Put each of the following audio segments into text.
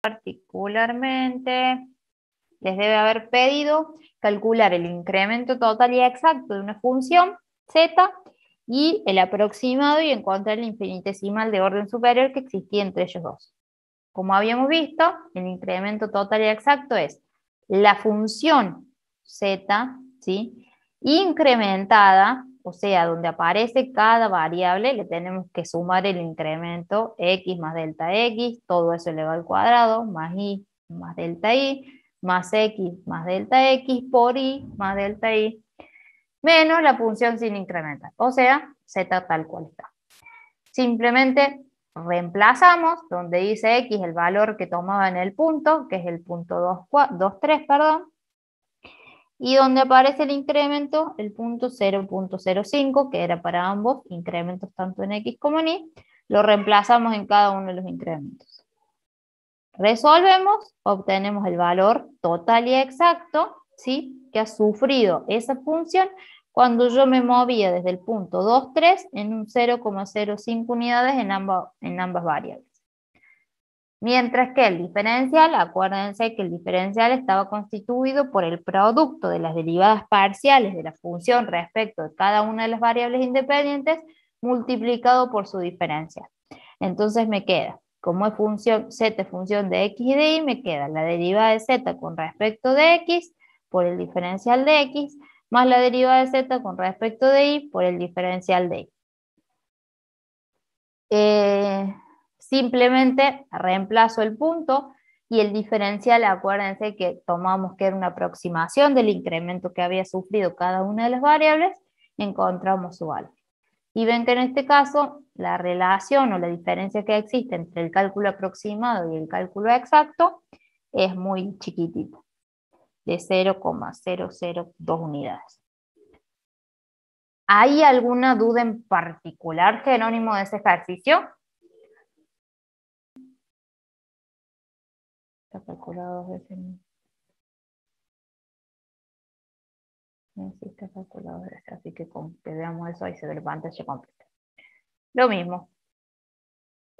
particularmente les debe haber pedido calcular el incremento total y exacto de una función z y el aproximado y encontrar el infinitesimal de orden superior que existía entre ellos dos. Como habíamos visto, el incremento total y exacto es la función z, ¿sí?, incrementada, o sea, donde aparece cada variable, le tenemos que sumar el incremento x más delta x, todo eso elevado al cuadrado, más y más delta y, más x más delta x por y más delta y, menos la función sin incrementar, o sea, z tal cual está. Simplemente reemplazamos, donde dice x el valor que tomaba en el punto, que es el punto 2,3, perdón, y donde aparece el incremento, el punto 0,05, que era para ambos, incrementos tanto en x como en y, lo reemplazamos en cada uno de los incrementos. Resolvemos, obtenemos el valor total y exacto, ¿sí?, que ha sufrido esa función cuando yo me movía desde el punto 2,3 en un 0,05 unidades en ambas variables. Mientras que el diferencial, acuérdense que el diferencial estaba constituido por el producto de las derivadas parciales de la función respecto de cada una de las variables independientes multiplicado por su diferencial. Entonces me queda, como es función, z es función de x y de y, me queda la derivada de z con respecto de x por el diferencial de x, más la derivada de z con respecto de y por el diferencial de y. Simplemente reemplazo el punto y el diferencial, acuérdense que tomamos que era una aproximación del incremento que había sufrido cada una de las variables, encontramos su valor. Y ven que en este caso la relación o la diferencia que existe entre el cálculo aproximado y el cálculo exacto es muy chiquitita, de 0,002 unidades. ¿Hay alguna duda en particular, Jerónimo, de ese ejercicio? Está calculado desde el... No, sí está calculado desde ese, así que con que veamos eso ahí se ve la pantalla completa. Lo mismo.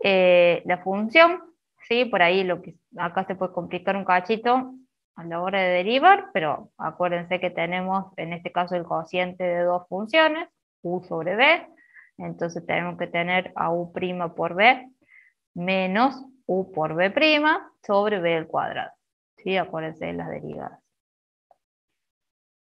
La función, ¿sí? Por ahí lo que acá se puede complicar un cachito a la hora de derivar, pero acuérdense que tenemos en este caso el cociente de dos funciones, u sobre b, entonces tenemos que tener a u' por b menos u por b' sobre b al cuadrado. ¿Sí? Acuérdense de las derivadas.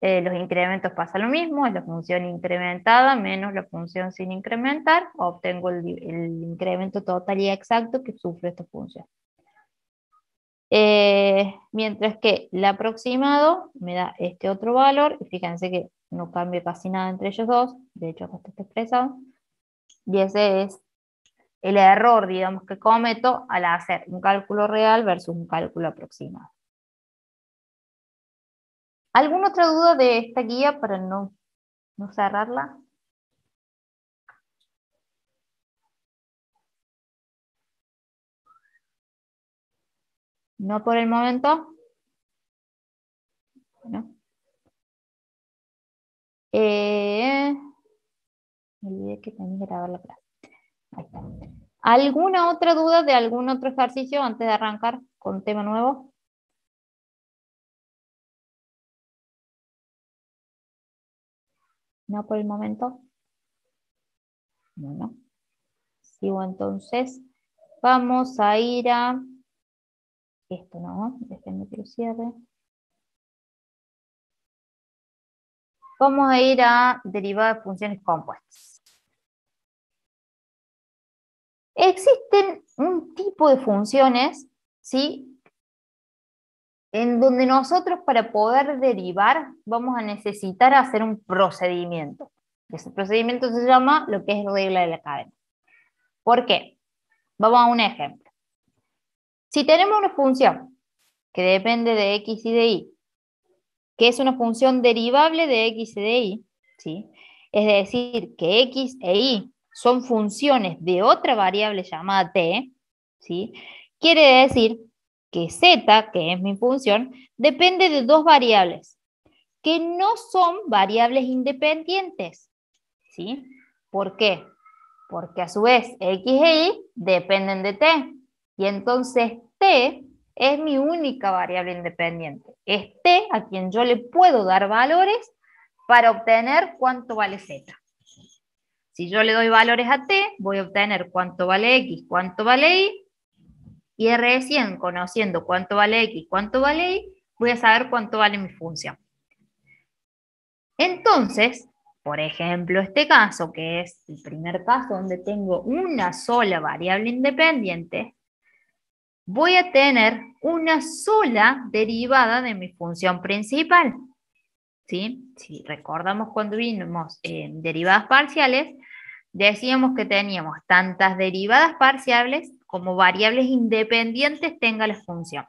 Los incrementos pasa lo mismo, es la función incrementada menos la función sin incrementar, obtengo el incremento total y exacto que sufre esta función. Mientras que el aproximado me da este otro valor, y fíjense que no cambia casi nada entre ellos dos, de hecho acá está expresado, y ese es el error, digamos, que cometo al hacer un cálculo real versus un cálculo aproximado. ¿Alguna otra duda de esta guía para no cerrarla? ¿No por el momento? Bueno. Me olvidé que tenía que grabar la clase. Ahí está. ¿Alguna otra duda de algún otro ejercicio antes de arrancar con tema nuevo? ¿No por el momento? Bueno. Sigo entonces. Vamos a ir a... Esto no, déjenme que lo cierre. Vamos a ir a derivada de funciones compuestas. Existen un tipo de funciones, ¿sí?, en donde nosotros para poder derivar vamos a necesitar hacer un procedimiento. Ese procedimiento se llama lo que es regla de la cadena. ¿Por qué? Vamos a un ejemplo. Si tenemos una función que depende de x y de y, que es una función derivable de x y de y, ¿sí?, es decir, que x e y son funciones de otra variable llamada t, ¿sí?, quiere decir que z, que es mi función, depende de dos variables, que no son variables independientes, ¿sí? ¿Por qué? Porque a su vez x e y dependen de t, y entonces t es mi única variable independiente. Es t a quien yo le puedo dar valores para obtener cuánto vale z. Si yo le doy valores a t, voy a obtener cuánto vale x, cuánto vale y recién conociendo cuánto vale x, cuánto vale y, voy a saber cuánto vale mi función. Entonces, por ejemplo, este caso, que es el primer caso donde tengo una sola variable independiente, voy a tener una sola derivada de mi función principal. ¿Sí? Si recordamos cuando vimos derivadas parciales, decíamos que teníamos tantas derivadas parciales como variables independientes tenga la función.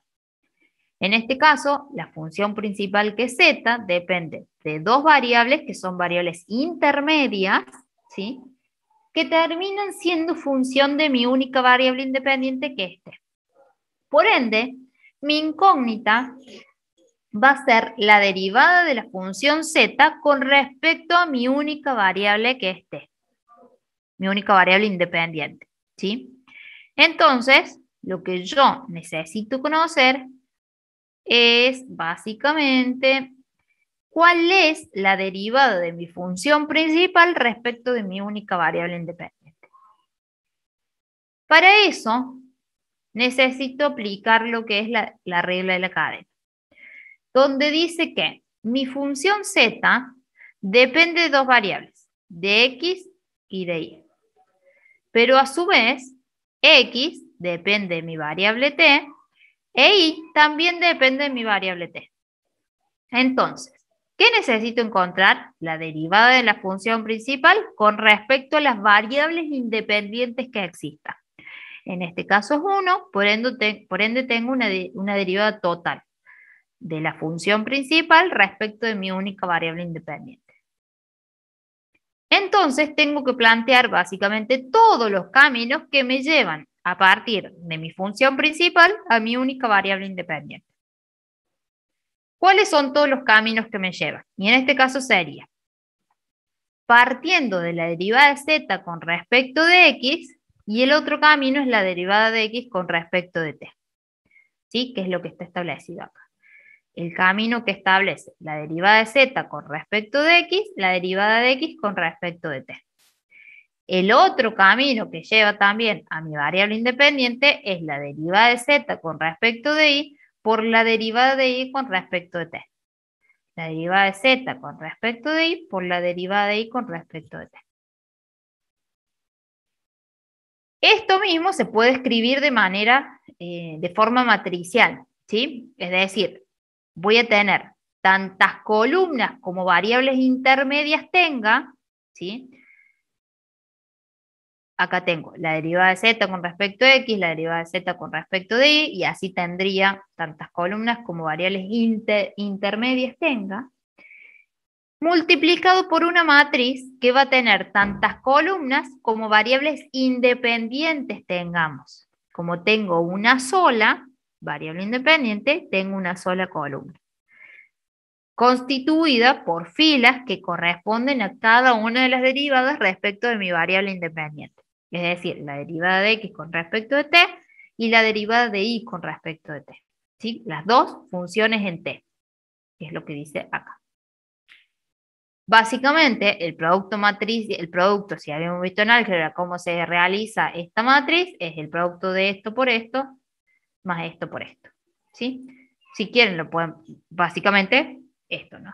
En este caso, la función principal que es z depende de dos variables que son variables intermedias, ¿sí? Que terminan siendo función de mi única variable independiente que es t. Por ende, mi incógnita va a ser la derivada de la función z con respecto a mi única variable que es t. Mi única variable independiente, ¿sí? Entonces, lo que yo necesito conocer es básicamente cuál es la derivada de mi función principal respecto de mi única variable independiente. Para eso, necesito aplicar lo que es la regla de la cadena, donde dice que mi función z depende de dos variables, de x y de y. Pero a su vez, x depende de mi variable t e y también depende de mi variable t. Entonces, ¿qué necesito encontrar? La derivada de la función principal con respecto a las variables independientes que existan. En este caso es 1, por ende tengo una derivada total de la función principal respecto de mi única variable independiente. Entonces tengo que plantear básicamente todos los caminos que me llevan a partir de mi función principal a mi única variable independiente. ¿Cuáles son todos los caminos que me llevan? Y en este caso sería, partiendo de la derivada de z con respecto de x, y el otro camino es la derivada de x con respecto de t. ¿Sí? Que es lo que está establecido acá. El camino que establece la derivada de z con respecto de x, la derivada de x con respecto de t. El otro camino que lleva también a mi variable independiente es la derivada de z con respecto de y por la derivada de y con respecto de t. La derivada de z con respecto de y por la derivada de y con respecto de t. Esto mismo se puede escribir de forma matricial, ¿sí? Es decir, voy a tener tantas columnas como variables intermedias tenga, ¿sí? Acá tengo la derivada de z con respecto a x, la derivada de z con respecto de y, y así tendría tantas columnas como variables intermedias tenga, multiplicado por una matriz que va a tener tantas columnas como variables independientes tengamos. Como tengo una sola variable independiente, tengo una sola columna, constituida por filas que corresponden a cada una de las derivadas respecto de mi variable independiente. Es decir, la derivada de x con respecto de t y la derivada de y con respecto de t. ¿Sí? Las dos funciones en t, que es lo que dice acá. Básicamente, el producto matriz, el producto, si habíamos visto en álgebra cómo se realiza esta matriz, es el producto de esto por esto, más esto por esto. ¿Sí? Si quieren, lo pueden, básicamente, esto, ¿no?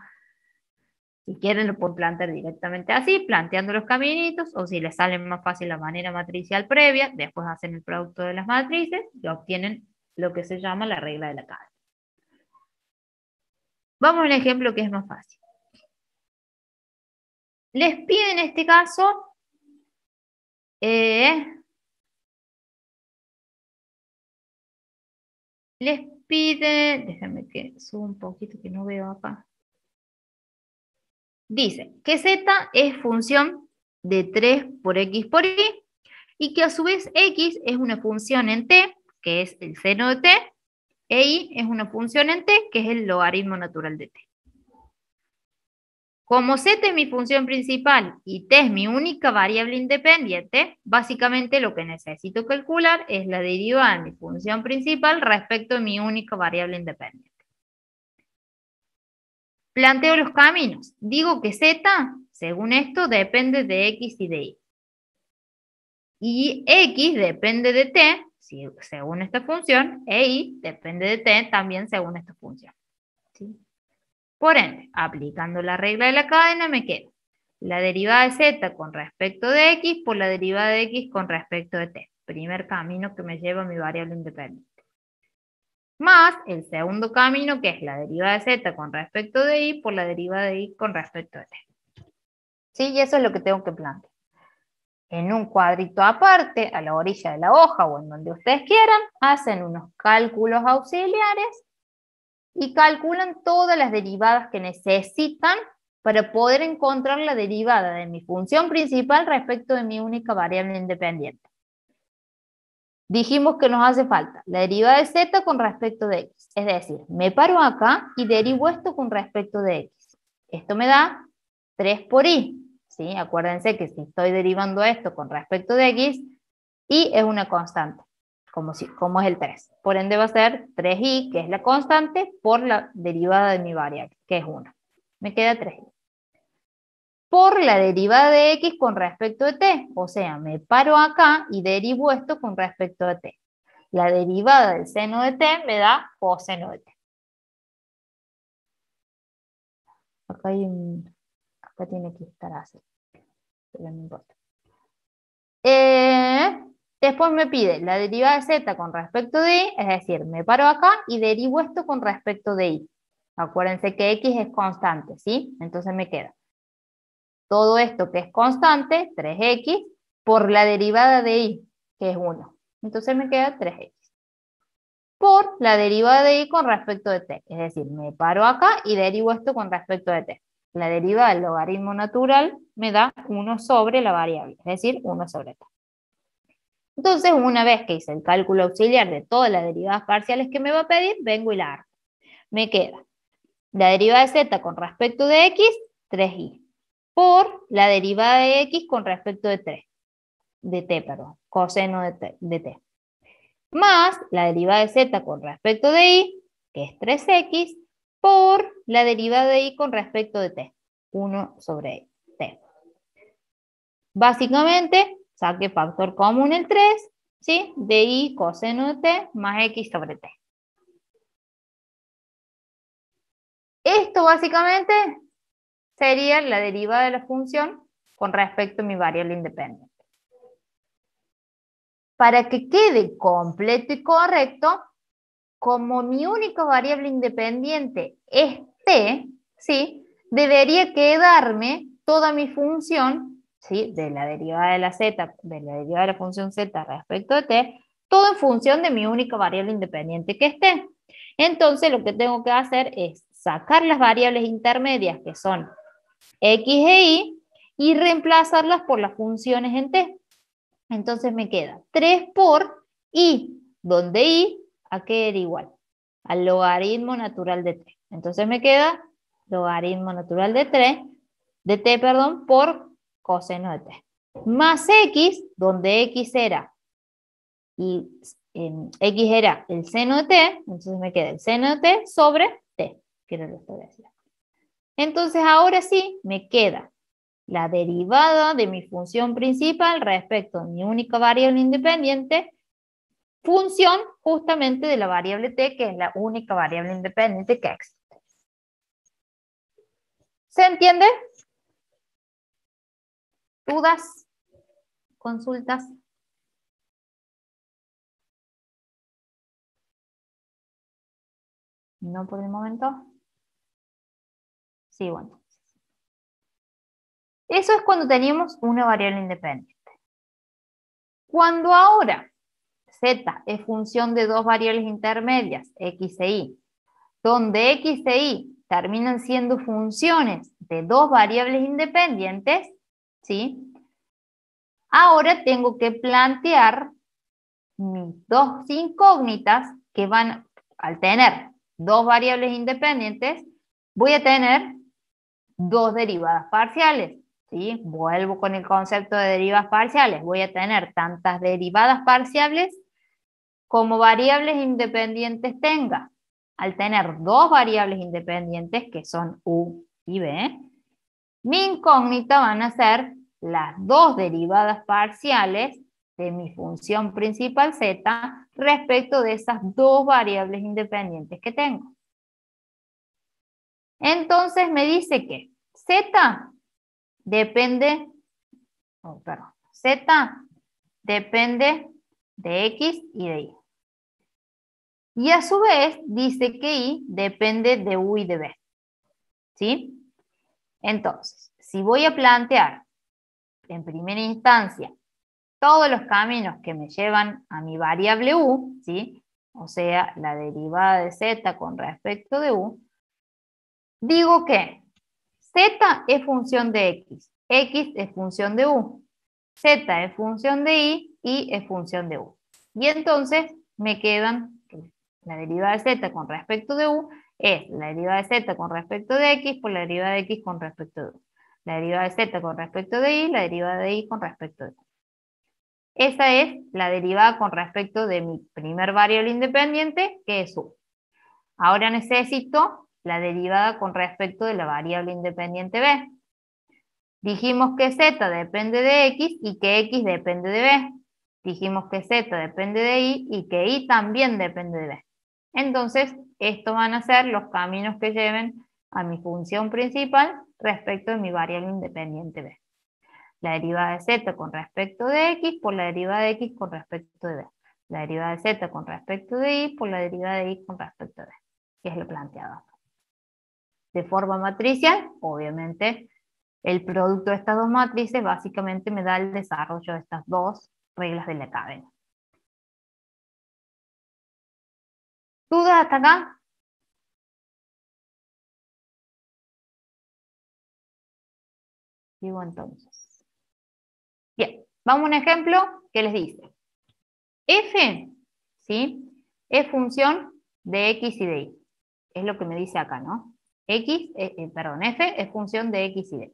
Si quieren, lo pueden plantear directamente así, planteando los caminitos, o si les sale más fácil la manera matricial previa, después hacen el producto de las matrices y obtienen lo que se llama la regla de la cadena. Vamos a un ejemplo que es más fácil. Les pide en este caso les pide, déjenme que suba un poquito que no veo acá. Dice que z es función de 3 por x por y y que a su vez x es una función en t, que es el seno de t, e y es una función en t, que es el logaritmo natural de t. Como z es mi función principal y t es mi única variable independiente, básicamente lo que necesito calcular es la derivada de mi función principal respecto de mi única variable independiente. Planteo los caminos. Digo que z, según esto, depende de x y de y. Y x depende de t, según esta función, e y depende de t también según esta función. ¿Sí? Por ende, aplicando la regla de la cadena, me queda la derivada de z con respecto de x por la derivada de x con respecto de t. Primer camino que me lleva a mi variable independiente. Más el segundo camino, que es la derivada de z con respecto de y por la derivada de y con respecto de t. ¿Sí? Y eso es lo que tengo que plantear. En un cuadrito aparte, a la orilla de la hoja o en donde ustedes quieran, hacen unos cálculos auxiliares y calculan todas las derivadas que necesitan para poder encontrar la derivada de mi función principal respecto de mi única variable independiente. Dijimos que nos hace falta la derivada de z con respecto de x. Es decir, me paro acá y derivo esto con respecto de x. Esto me da 3 por y. ¿Sí? Acuérdense que si estoy derivando esto con respecto de x, y es una constante, como es el 3. Por ende va a ser 3y, que es la constante, por la derivada de mi variable, que es 1. Me queda 3y. Por la derivada de x con respecto de t. O sea, me paro acá y derivo esto con respecto de t. La derivada del seno de t me da coseno de t. Acá tiene que estar así. Pero no importa. Después me pide la derivada de z con respecto de y, es decir, me paro acá y derivo esto con respecto de y. Acuérdense que x es constante, ¿sí? Entonces me queda todo esto que es constante, 3x, por la derivada de y, que es 1. Entonces me queda 3x. Por la derivada de y con respecto de t. Es decir, me paro acá y derivo esto con respecto de t. La derivada del logaritmo natural me da 1 sobre la variable, es decir, 1 sobre t. Entonces, una vez que hice el cálculo auxiliar de todas las derivadas parciales que me va a pedir, vengo y la hago. Me queda la derivada de z con respecto de x, 3y, por la derivada de x con respecto de t, coseno de t, más la derivada de z con respecto de y, que es 3x, por la derivada de y con respecto de t, 1 sobre t. Básicamente, saqué factor común el 3, ¿sí? De y coseno de t más x sobre t. Esto básicamente sería la derivada de la función con respecto a mi variable independiente. Para que quede completo y correcto, como mi única variable independiente es t, ¿sí? Debería quedarme toda mi función, ¿sí? De la derivada de la z, de la derivada de la función z respecto de t, todo en función de mi única variable independiente que es t. Entonces lo que tengo que hacer es sacar las variables intermedias que son x e y reemplazarlas por las funciones en t. Entonces me queda 3 por y, donde y, ¿a qué era igual? Al logaritmo natural de t. Entonces me queda logaritmo natural de t, por coseno de t. Más x, donde x era, x era el seno de t, entonces me queda el seno de t sobre t, que era lo que decía. Entonces ahora sí me queda la derivada de mi función principal respecto a mi única variable independiente, función justamente de la variable t, que es la única variable independiente que existe. ¿Se entiende? ¿Dudas? ¿Consultas? No por el momento. Sí, bueno. Eso es cuando teníamos una variable independiente. Cuando ahora z es función de dos variables intermedias, x e y, donde x e y terminan siendo funciones de dos variables independientes, ¿sí? Ahora tengo que plantear mis dos incógnitas que van, al tener dos variables independientes, voy a tener dos derivadas parciales, ¿sí? Vuelvo con el concepto de derivadas parciales. Voy a tener tantas derivadas parciales como variables independientes tenga. Al tener dos variables independientes, que son u y b, mi incógnita van a ser las dos derivadas parciales de mi función principal z respecto de esas dos variables independientes que tengo. Entonces me dice que z depende, z depende de x y de y. Y a su vez dice que y depende de u y de b. ¿Sí? Entonces, si voy a plantear en primera instancia todos los caminos que me llevan a mi variable u, ¿sí? O sea, la derivada de z con respecto de u, digo que z es función de x es función de u, z es función de y es función de u. Y entonces me quedan la derivada de z con respecto de u es la derivada de z con respecto de x por la derivada de x con respecto de u. La derivada de z con respecto de y, la derivada de y con respecto de u. Esa es la derivada con respecto de mi primer variable independiente, que es u. Ahora necesito la derivada con respecto de la variable independiente b. Dijimos que z depende de x y que x depende de b. Dijimos que z depende de y que y también depende de b. Entonces, estos van a ser los caminos que lleven a mi función principal respecto de mi variable independiente b. La derivada de z con respecto de x por la derivada de x con respecto de b. La derivada de z con respecto de y por la derivada de y con respecto de b. Que es lo planteado. De forma matricial, obviamente, el producto de estas dos matrices básicamente me da el desarrollo de estas dos reglas de la cadena. ¿Dudas hasta acá? Digo entonces. Bien, vamos a un ejemplo que les dice. F, ¿sí? Es función de x y de y. Es lo que me dice acá, ¿no? F es función de x y de y.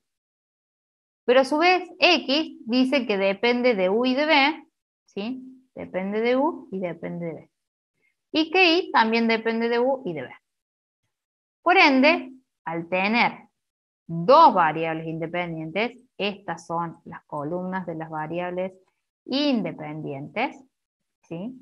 Pero a su vez, x dice que depende de u y de b, ¿sí? Depende de u y depende de b. Y que y también depende de u y de b. Por ende, al tener dos variables independientes, estas son las columnas de las variables independientes, ¿sí?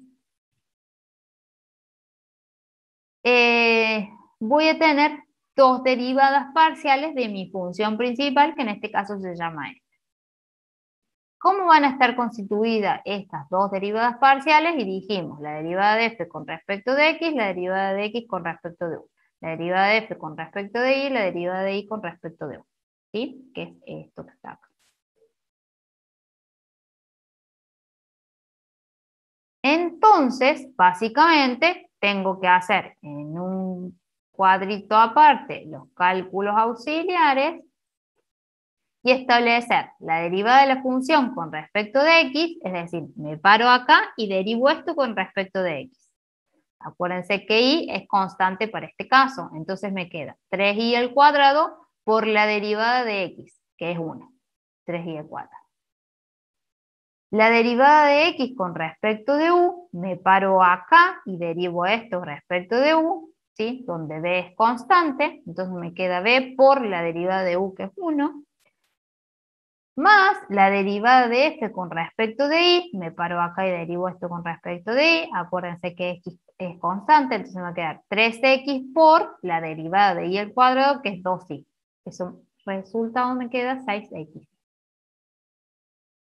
Voy a tener dos derivadas parciales de mi función principal, que en este caso se llama f. ¿Cómo van a estar constituidas estas dos derivadas parciales? Y dijimos, la derivada de f con respecto de x, la derivada de x con respecto de u. La derivada de f con respecto de y, la derivada de y con respecto de u. ¿Sí? Que es esto que está acá. Entonces, básicamente, tengo que hacer en un cuadrito aparte los cálculos auxiliares y establecer la derivada de la función con respecto de x, es decir, me paro acá y derivo esto con respecto de x. Acuérdense que y es constante para este caso, entonces me queda 3y al cuadrado por la derivada de x, que es 1, 3y al cuadrado. La derivada de x con respecto de u, me paro acá y derivo esto respecto de u, ¿sí? Donde b es constante, entonces me queda b por la derivada de u, que es 1, más la derivada de f con respecto de y, me paro acá y derivo esto con respecto de y, acuérdense que x es constante, entonces me va a quedar 3x por la derivada de y al cuadrado, que es 2y. Eso resultado me queda 6x.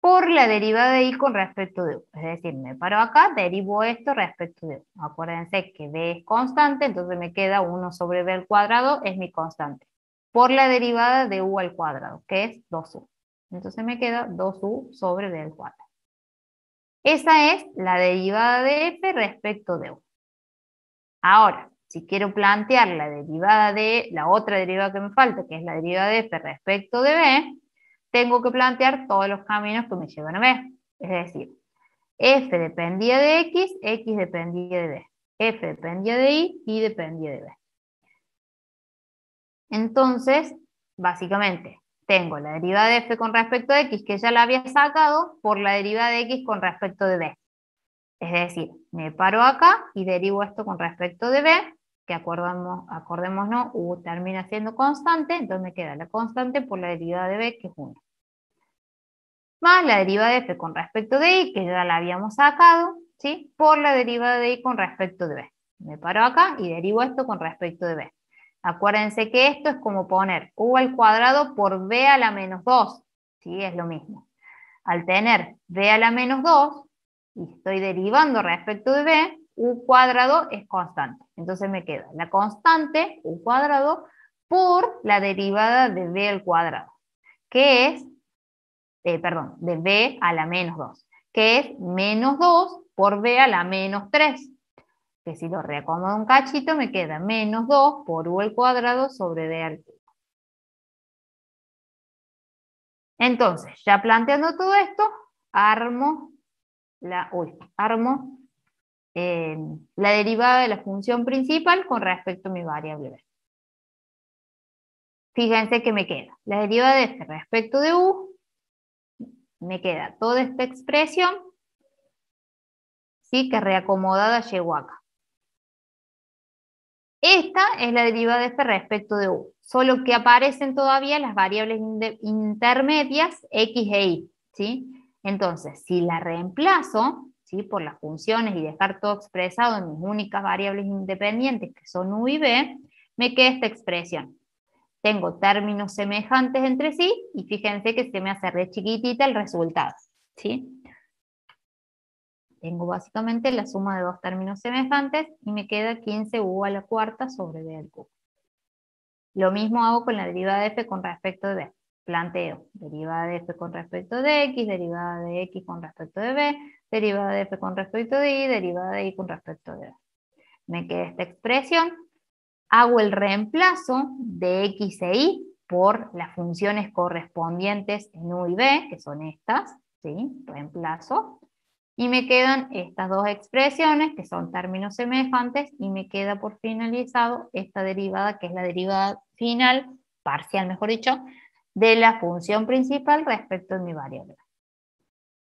Por la derivada de y con respecto de u. Es decir, me paro acá, derivo esto respecto de u. Acuérdense que b es constante, entonces me queda 1 sobre b al cuadrado, es mi constante. Por la derivada de u al cuadrado, que es 2u. Entonces me queda 2u sobre b al cuadrado. Esa es la derivada de f respecto de u. Ahora, si quiero plantear la derivada de la otra derivada que me falta, que es la derivada de f respecto de b, tengo que plantear todos los caminos que me llevan a b. Es decir, f dependía de x, x dependía de b. F dependía de y dependía de b. Entonces, básicamente, tengo la derivada de f con respecto de x, que ya la había sacado, por la derivada de x con respecto de b. Es decir, me paro acá y derivo esto con respecto de b, que acordémonos, u termina siendo constante, entonces me queda la constante por la derivada de b, que es 1. Más la derivada de f con respecto de y, que ya la habíamos sacado, ¿sí? Por la derivada de y con respecto de b. Me paro acá y derivo esto con respecto de b. Acuérdense que esto es como poner u al cuadrado por b a la menos 2, ¿sí? Es lo mismo. Al tener b a la menos 2, y estoy derivando respecto de b, u cuadrado es constante. Entonces me queda la constante, u cuadrado, por la derivada de b al cuadrado, que es, de b a la menos 2, que es menos 2 por b a la menos 3. Que si lo reacomodo un cachito me queda menos 2 por u al cuadrado sobre b al cubo. Entonces, ya planteando todo esto, armo la derivada de la función principal con respecto a mi variable b. Fíjense que me queda la derivada de f respecto de u, me queda toda esta expresión, ¿sí? Que reacomodada llegó acá. Esta es la derivada de f respecto de u, solo que aparecen todavía las variables intermedias x e y, ¿sí? Entonces, si la reemplazo, ¿sí? Por las funciones y dejar todo expresado en mis únicas variables independientes, que son u y b, me queda esta expresión. Tengo términos semejantes entre sí, y fíjense que se me hace re chiquitita el resultado, ¿sí? Tengo básicamente la suma de dos términos semejantes y me queda 15u a la cuarta sobre b al cubo. Lo mismo hago con la derivada de f con respecto de b. Planteo derivada de f con respecto de x, derivada de x con respecto de b, derivada de f con respecto de y, derivada de y con respecto de b. Me queda esta expresión. Hago el reemplazo de x e y por las funciones correspondientes en u y b, que son estas, ¿sí? Reemplazo. Y me quedan estas dos expresiones, que son términos semejantes, y me queda por finalizado esta derivada, que es la derivada final, parcial mejor dicho, de la función principal respecto a mi variable.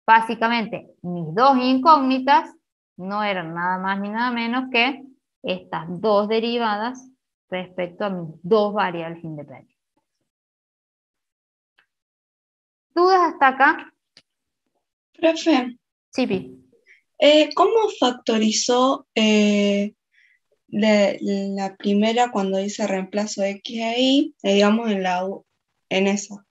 Básicamente, mis dos incógnitas no eran nada más ni nada menos que estas dos derivadas respecto a mis dos variables independientes. ¿Dudas hasta acá? Profe, Sí, Pi. ¿cómo factorizó la primera cuando dice reemplazo de x e y, digamos en esa?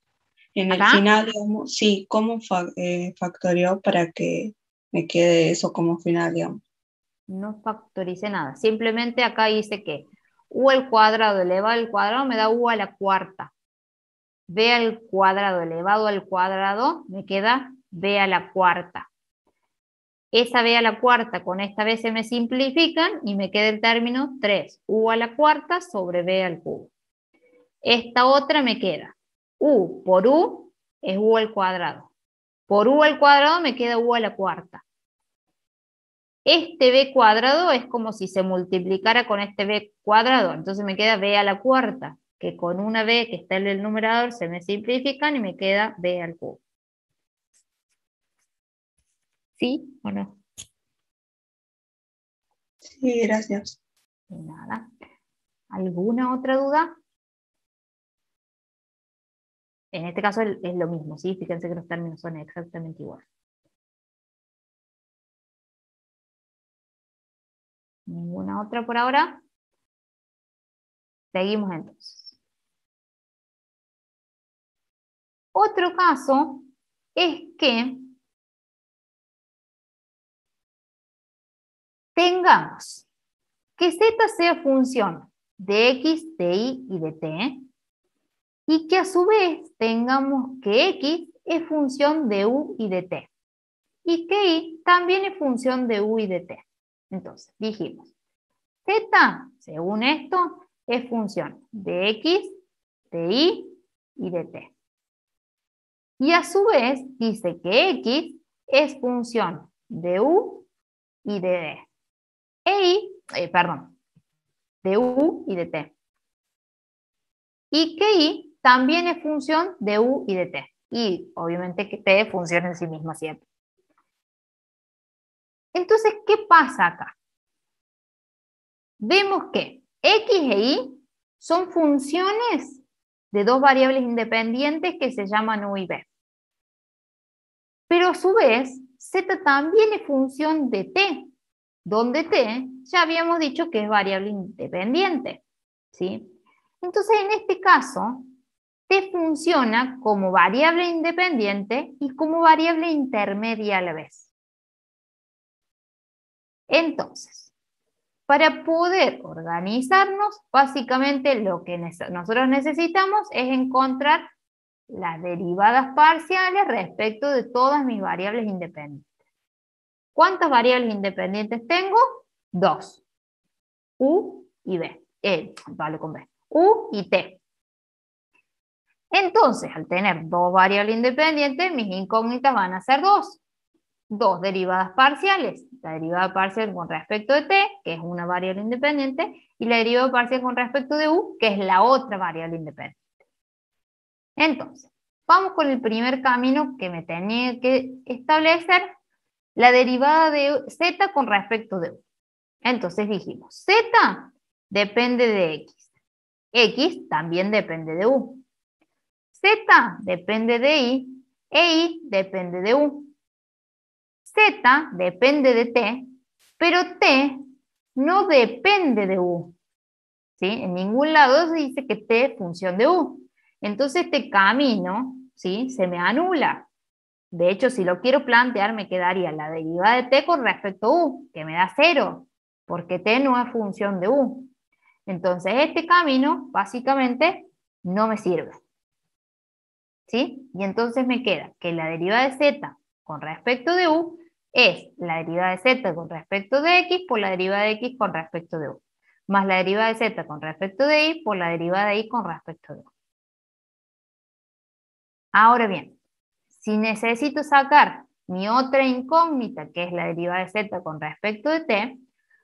En el ¿Acá? final, digamos, sí, ¿cómo factorió para que me quede eso como final, digamos? No factoricé nada. Simplemente acá dice que u al cuadrado elevado al cuadrado me da u a la cuarta. B al cuadrado elevado al cuadrado me queda b a la cuarta. Esa b a la cuarta con esta b se me simplifican y me queda el término 3u a la cuarta sobre b al cubo. Esta otra me queda u por u es u al cuadrado. Por u al cuadrado me queda u a la cuarta. Este b cuadrado es como si se multiplicara con este b cuadrado, entonces me queda b a la cuarta, que con una b que está en el numerador se me simplifican y me queda b al cubo. ¿Sí o no? Sí, gracias. Nada. ¿Alguna otra duda? En este caso es lo mismo, ¿sí? Fíjense que los términos son exactamente iguales. ¿Ninguna otra por ahora? Seguimos entonces. Otro caso es que tengamos que z sea función de x, de y y de t, y que a su vez tengamos que x es función de u y de t, y que y también es función de u y de t. Entonces, dijimos, z, según esto, es función de x, de y de t. Y a su vez dice que x es función de u y de d. De u y de t. Y que y también es función de u y de t. Y obviamente que t funciona en sí misma siempre. Entonces, ¿qué pasa acá? Vemos que x e y son funciones de dos variables independientes que se llaman u y b. Pero a su vez, z también es función de t, donde t ya habíamos dicho que es variable independiente, ¿sí? Entonces, en este caso, t funciona como variable independiente y como variable intermedia a la vez. Entonces, para poder organizarnos, básicamente lo que nosotros necesitamos es encontrar las derivadas parciales respecto de todas mis variables independientes. ¿Cuántas variables independientes tengo? Dos. U y B. Vale con B. U y T. Entonces, al tener dos variables independientes, mis incógnitas van a ser dos. Dos derivadas parciales. La derivada parcial con respecto de T, que es una variable independiente, y la derivada parcial con respecto de U, que es la otra variable independiente. Entonces, vamos con el primer camino que me tenía que establecer, la derivada de Z con respecto de U. Entonces dijimos, Z depende de X. X también depende de U. Z depende de Y, e Y depende de U. Z depende de T, pero T no depende de U. ¿Sí? En ningún lado se dice que T es función de U. Entonces este camino, ¿sí?, se me anula. De hecho, si lo quiero plantear, me quedaría la derivada de T con respecto a U, que me da 0, porque T no es función de U. Entonces este camino, básicamente, no me sirve. ¿Sí? Y entonces me queda que la derivada de Z con respecto de U es la derivada de Z con respecto de X por la derivada de X con respecto de U, más la derivada de Z con respecto de Y por la derivada de Y con respecto de U. Ahora bien, si necesito sacar mi otra incógnita, que es la derivada de Z con respecto de T,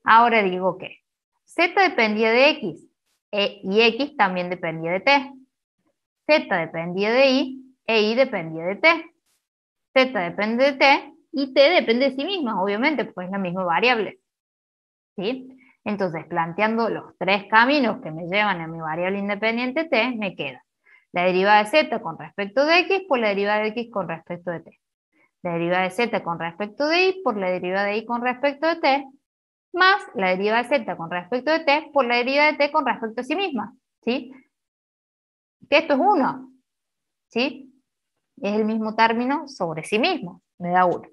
ahora digo que Z dependía de X y X también dependía de T. Z dependía de Y e Y dependía de T. Z depende de T y T depende de sí misma, obviamente, porque es la misma variable. ¿Sí? Entonces, planteando los tres caminos que me llevan a mi variable independiente T, me queda la derivada de Z con respecto de X por la derivada de X con respecto de T. La derivada de Z con respecto de Y por la derivada de Y con respecto de T, más la derivada de Z con respecto de T por la derivada de T con respecto a sí misma. ¿Sí? Que esto es 1. ¿Sí? Es el mismo término sobre sí mismo, me da 1.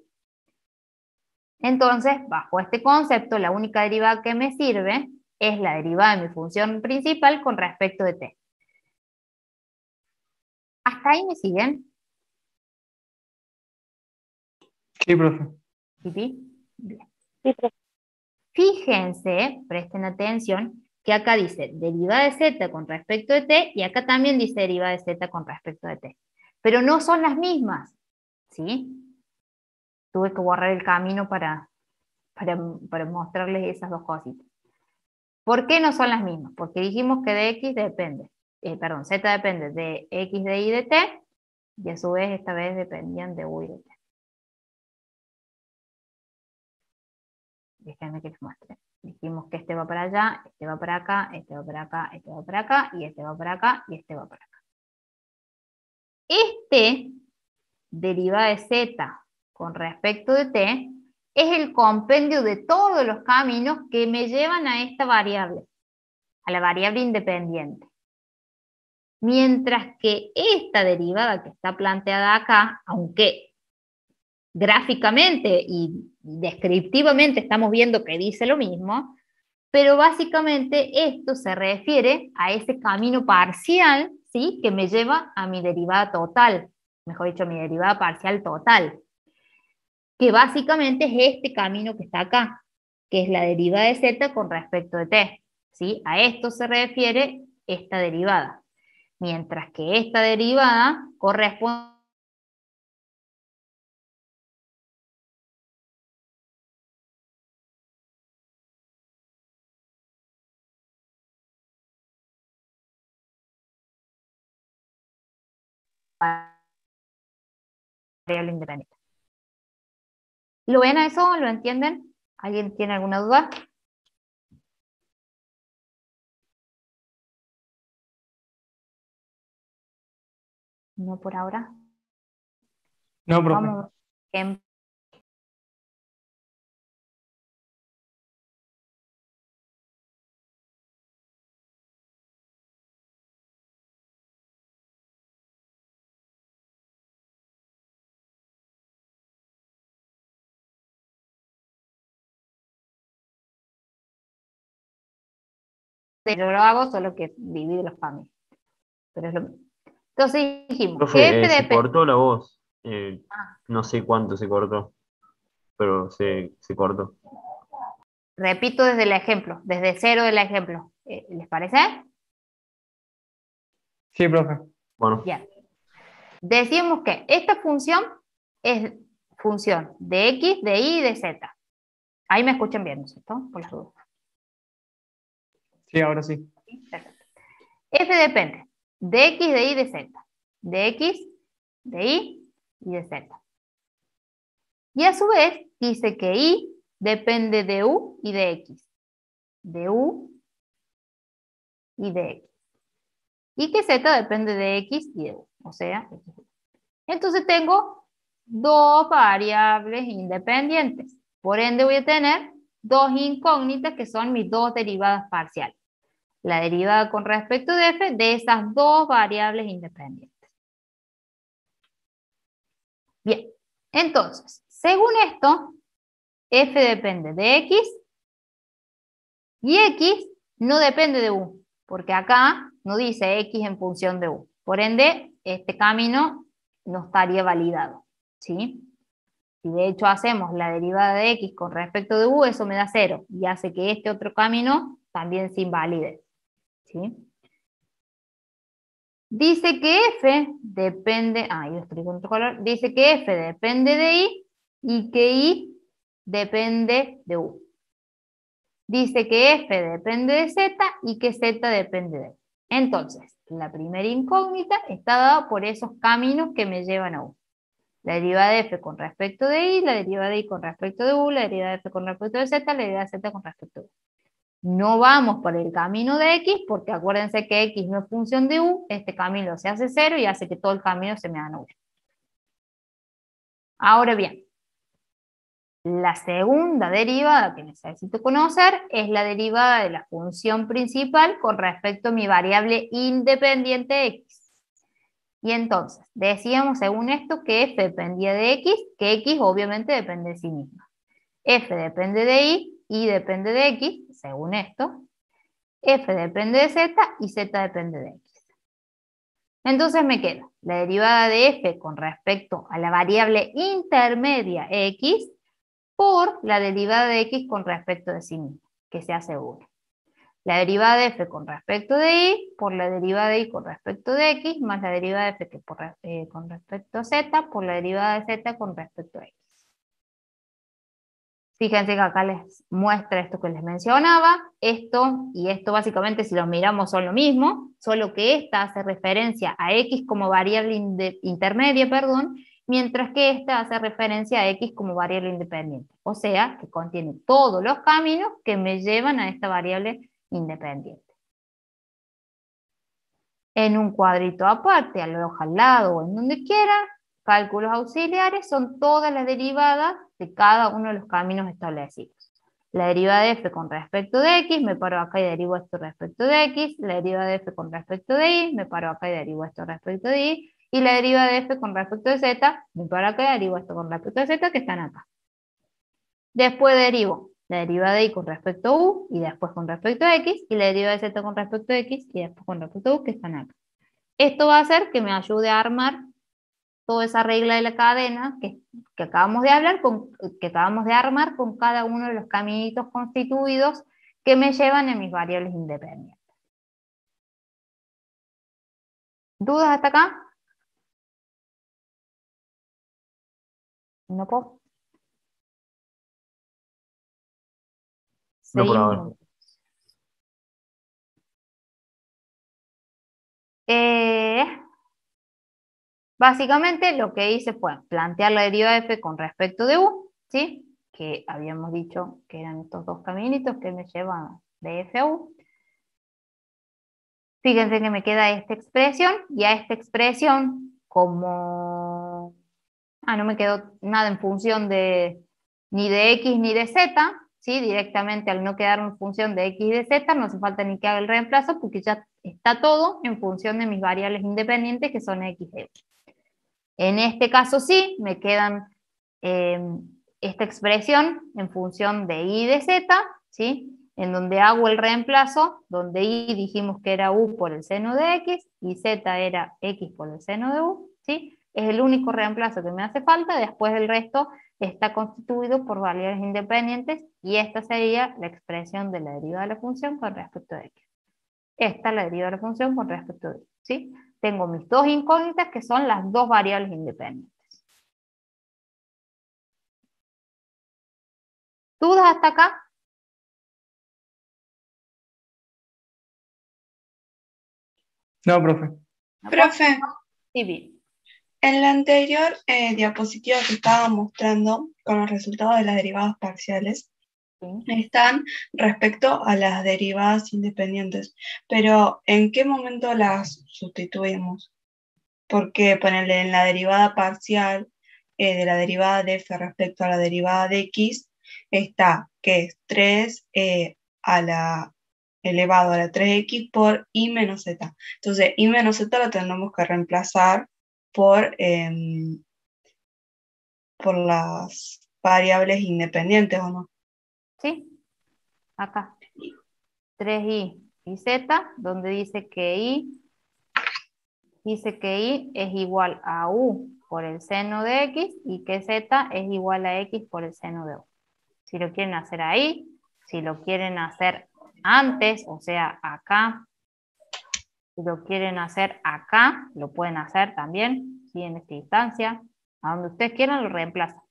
Entonces, bajo este concepto, la única derivada que me sirve es la derivada de mi función principal con respecto de t. ¿Hasta ahí me siguen? Sí, profe. ¿Sí? Bien. Fíjense, presten atención, que acá dice derivada de z con respecto de t y acá también dice derivada de z con respecto de t. Pero no son las mismas, ¿sí? Tuve que borrar el camino para mostrarles esas dos cositas. ¿Por qué no son las mismas? Porque dijimos que de x depende, z depende de x de y de t, y a su vez esta vez dependían de u y de t. Déjenme que les muestre. Dijimos que este va para allá, este va para acá, este va para acá, este va para acá, y este va para acá, y este va para acá. Este, derivada de z con respecto de t, es el compendio de todos los caminos que me llevan a esta variable, a la variable independiente. Mientras que esta derivada que está planteada acá, aunque gráficamente y descriptivamente estamos viendo que dice lo mismo, pero básicamente esto se refiere a ese camino parcial, ¿sí?, que me lleva a mi derivada total, mejor dicho, mi derivada parcial total, que básicamente es este camino que está acá, que es la derivada de z con respecto de t, ¿sí? A esto se refiere esta derivada. Mientras que esta derivada corresponde variable independiente. ¿Lo ven a eso? ¿Lo entienden? ¿Alguien tiene alguna duda? No por ahora. No, profe. Vamos. Yo lo hago, solo que divido los caminos. Pero es lo mismo. Entonces dijimos que Profe, f se depende. cortó la voz. Ah, No sé cuánto se cortó, pero se cortó. repito desde el ejemplo, desde cero del ejemplo. ¿Les parece? Sí, profe. Bueno, Bien. Decimos que esta función es función de x, de y y de z. Ahí me escuchan bien, ¿no es cierto? Por las dudas. Sí, ahora sí. ¿Sí? Perfecto. F depende de x, de y, de z. De x, de y y de z. Y a su vez dice que y depende de u y de x. De u y de x. Y que z depende de x y de u. O sea, entonces tengo dos variables independientes. Por ende voy a tener dos incógnitas que son mis dos derivadas parciales. La derivada con respecto de f de esas dos variables independientes. Bien, entonces, según esto, f depende de x y x no depende de u, porque acá no dice x en función de u. Por ende, este camino no estaría validado, ¿sí? Si de hecho hacemos la derivada de x con respecto de u, eso me da 0 y hace que este otro camino también se invalide, ¿sí? Dice que f depende, yo estoy con otro color, dice que f depende de y que y depende de u. Dice que f depende de z y que z depende de u. Entonces, la primera incógnita está dada por esos caminos que me llevan a u. La derivada de f con respecto de y, la derivada de y con respecto de u, la derivada de f con respecto de z, la derivada de z con respecto de u. No vamos por el camino de x, porque acuérdense que x no es función de u, este camino se hace 0 y hace que todo el camino se me anule. Ahora bien, la segunda derivada que necesito conocer es la derivada de la función principal con respecto a mi variable independiente x. Y entonces, decíamos según esto que f dependía de x, que x obviamente depende de sí misma. F depende de y depende de x, según esto. F depende de z y z depende de x. Entonces me queda la derivada de f con respecto a la variable intermedia x por la derivada de x con respecto de sí misma, que se hace 1. La derivada de f con respecto de y por la derivada de y con respecto de x más la derivada de f que con respecto a z por la derivada de z con respecto a x. Fíjense que acá les muestra esto que les mencionaba, esto y esto básicamente si los miramos son lo mismo, solo que esta hace referencia a x como variable intermedia, mientras que esta hace referencia a x como variable independiente, o sea, que contiene todos los caminos que me llevan a esta variable independiente. En un cuadrito aparte, al lado o en donde quiera, cálculos auxiliares son todas las derivadas de cada uno de los caminos establecidos. La derivada de f con respecto de x, me paro acá y derivo esto respecto de x. La derivada de f con respecto de y, me paro acá y derivo esto respecto de y. Y la derivada de f con respecto de z, me paro acá y derivo esto con respecto de z, que están acá. Después derivo la derivada de y con respecto a u, y después con respecto a x, y la derivada de z con respecto a x, y después con respecto a u, que están acá. Esto va a hacer que me ayude a armar toda esa regla de la cadena que acabamos de hablar, que acabamos de armar con cada uno de los caminitos constituidos que me llevan a mis variables independientes. ¿Dudas hasta acá? No puedo. no por ahora. Seguimos. Eh, Básicamente lo que hice fue plantear la derivada de f con respecto de u, ¿sí? Que habíamos dicho que eran estos dos caminitos que me llevan de f a u. Fíjense que me queda esta expresión, y a esta expresión, como no me quedó nada en función ni de x ni de z, ¿sí? Directamente, al no quedar en función de x y de z, no hace falta ni que haga el reemplazo, porque ya está todo en función de mis variables independientes, que son x y y. En este caso sí, me quedan esta expresión en función de y de z, ¿sí? En donde hago el reemplazo, donde y dijimos que era u por el seno de x, y z era x por el seno de u, ¿sí? Es el único reemplazo que me hace falta. Después el resto está constituido por variables independientes, y esta sería la expresión de la derivada de la función con respecto de x. Esta es la derivada de la función con respecto de y, ¿sí? Tengo mis dos incógnitas, que son las dos variables independientes. ¿Dudas hasta acá? No, profe. Profe, Sí, bien. en la anterior diapositiva que estaba mostrando con los resultados de las derivadas parciales, Sí. están respecto a las derivadas independientes, pero ¿en qué momento las sustituimos? Porque ponerle en la derivada parcial de la derivada de f respecto a la derivada de x, está que es 3 a la elevado a la 3x por y menos z. Entonces, y menos z lo tenemos que reemplazar por las variables independientes, ¿o no? ¿Sí? Acá. 3i y z, donde dice que i es igual a u por el seno de x, y que z es igual a x por el seno de u. Si lo quieren hacer ahí, si lo quieren hacer antes, o sea, acá, si lo quieren hacer acá, lo pueden hacer también, ¿sí? En esta instancia, a donde ustedes quieran lo reemplazan.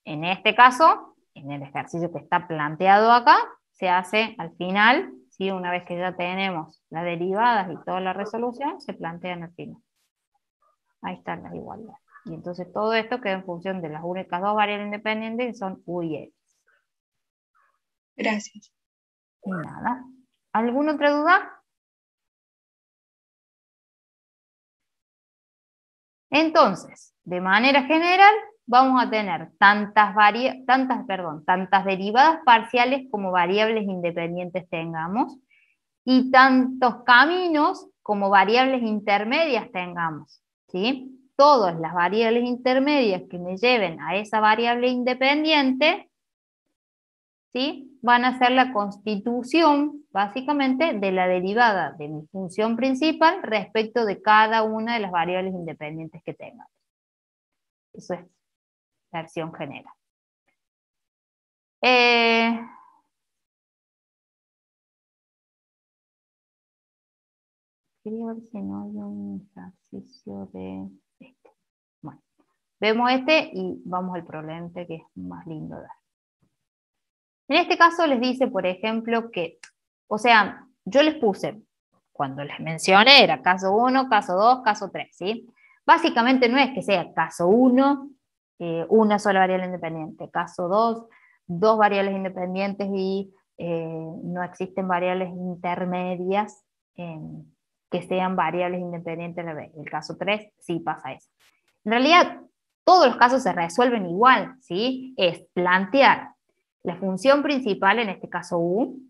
En este caso, en el ejercicio que está planteado acá, se hace al final, ¿sí? Una vez que ya tenemos las derivadas y toda la resolución, se plantean al final. Ahí están las igualdades. Y entonces todo esto queda en función de las únicas dos variables independientes, que son u y x. Gracias. Y nada. ¿Alguna otra duda? Entonces, de manera general, vamos a tener tantas derivadas parciales como variables independientes tengamos, y tantos caminos como variables intermedias tengamos, ¿sí? Todas las variables intermedias que me lleven a esa variable independiente, ¿sí? Van a ser la constitución, básicamente, de la derivada de mi función principal respecto de cada una de las variables independientes que tengamos. Eso es versión general. Quería ver si no hay un ejercicio de este. Bueno, vemos este y vamos al problema que es más lindo de ver. En este caso les dice, por ejemplo, que, o sea, yo les puse, cuando les mencioné, era caso 1, caso 2, caso 3, ¿sí? Básicamente no es que sea caso 1, una sola variable independiente, caso 2, dos variables independientes y no existen variables intermedias que sean variables independientes a la vez. El caso 3 sí pasa eso. En realidad, todos los casos se resuelven igual, ¿sí? Es plantear la función principal, en este caso u,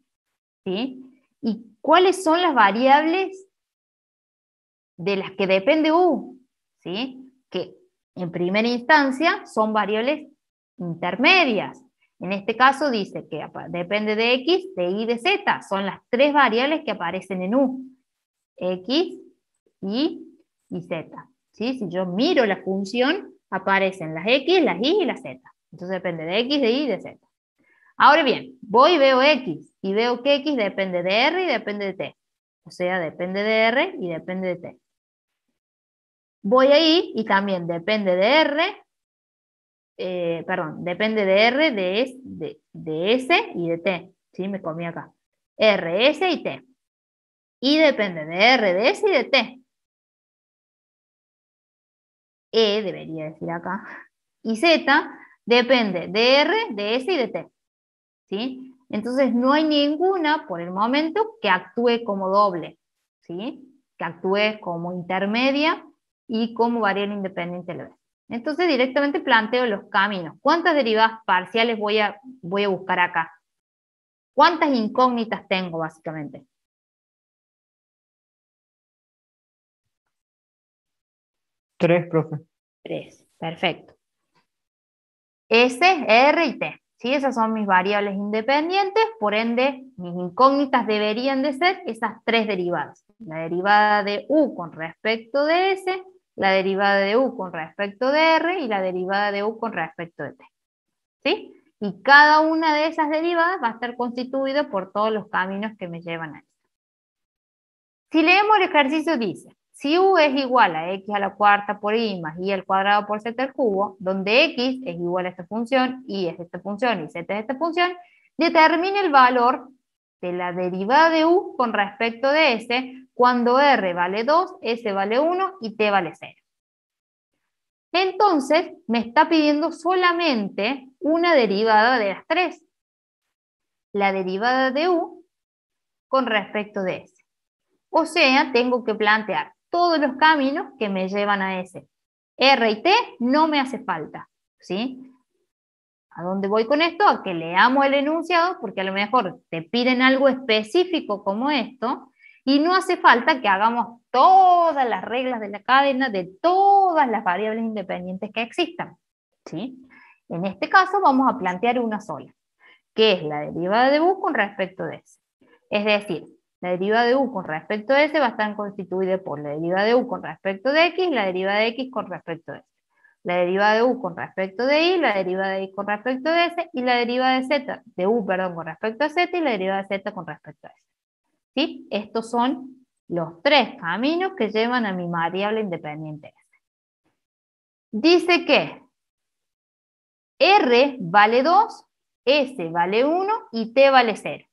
¿sí? Y cuáles son las variables de las que depende u, ¿sí? Que en primera instancia son variables intermedias. En este caso dice que depende de x, de y, de z. Son las tres variables que aparecen en u. X, y z. ¿Sí? Si yo miro la función, aparecen las x, las y las z. Entonces depende de x, de y, de z. Ahora bien, voy y veo x, y veo que x depende de r y depende de t. O sea, depende de r y depende de t. Voy ahí y también depende de r, depende de r, de s y de t. ¿Sí? Me comí acá. R, s y t. Y depende de r, de s y de t. E debería decir acá, y Z depende de R, de S y de T. ¿Sí? Entonces no hay ninguna por el momento que actúe como doble, ¿sí? Que actúe como intermedia y como variable independiente a la vez. Entonces directamente planteo los caminos. ¿Cuántas derivadas parciales voy a buscar acá? ¿Cuántas incógnitas tengo básicamente? Tres, profe. 3, perfecto. S, R y T. ¿Sí? Esas son mis variables independientes, por ende, mis incógnitas deberían de ser esas tres derivadas. La derivada de U con respecto de S, la derivada de U con respecto de R y la derivada de U con respecto de T. ¿Sí? Y cada una de esas derivadas va a estar constituida por todos los caminos que me llevan a eso. Si leemos el ejercicio dice, si U es igual a x a la cuarta por y más y al cuadrado por z al cubo, donde x es igual a esta función, y es esta función y z es esta función, determine el valor de la derivada de U con respecto de S cuando R vale 2, S vale 1 y T vale 0. Entonces, me está pidiendo solamente una derivada de las tres. La derivada de U con respecto de S. O sea, tengo que plantear todos los caminos que me llevan a ese. R y T no me hace falta, ¿sí? ¿A dónde voy con esto? A que leamos el enunciado, porque a lo mejor te piden algo específico como esto, y no hace falta que hagamos todas las reglas de la cadena de todas las variables independientes que existan, ¿sí? En este caso vamos a plantear una sola, que es la derivada de U con respecto de S. Es decir, la derivada de U con respecto a S va a estar constituida por la derivada de U con respecto de X y la derivada de X con respecto de S. La derivada de U con respecto de Y, la derivada de Y con respecto de S y la derivada de Z, de U, perdón, con respecto a Z y la derivada de Z con respecto a S. ¿Sí? Estos son los tres caminos que llevan a mi variable independiente S. Dice que R vale 2, S vale 1 y T vale 0.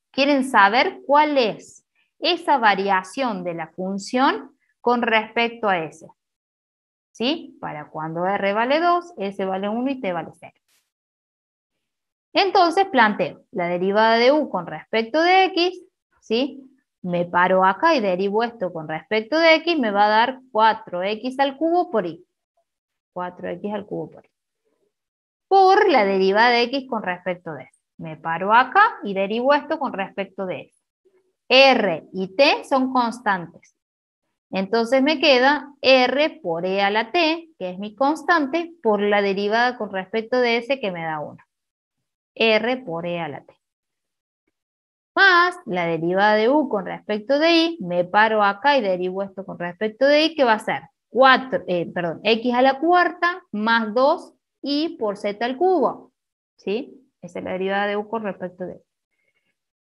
¿Quieren saber cuál es esa variación de la función con respecto a S? ¿Sí? Para cuando R vale 2, S vale 1 y T vale 0. Entonces planteo la derivada de U con respecto de X, ¿sí? Me paro acá y derivo esto con respecto de X, me va a dar 4X al cubo por Y. 4X al cubo por Y. Por la derivada de X con respecto de S. Me paro acá y derivo esto con respecto de S. R y T son constantes. Entonces me queda R por E a la T, que es mi constante, por la derivada con respecto de S que me da 1. R por E a la T. Más la derivada de U con respecto de Y, me paro acá y derivo esto con respecto de Y, que va a ser X a la cuarta más 2 Y por Z al cubo. ¿Sí? Esa es la derivada de U con respecto de Y.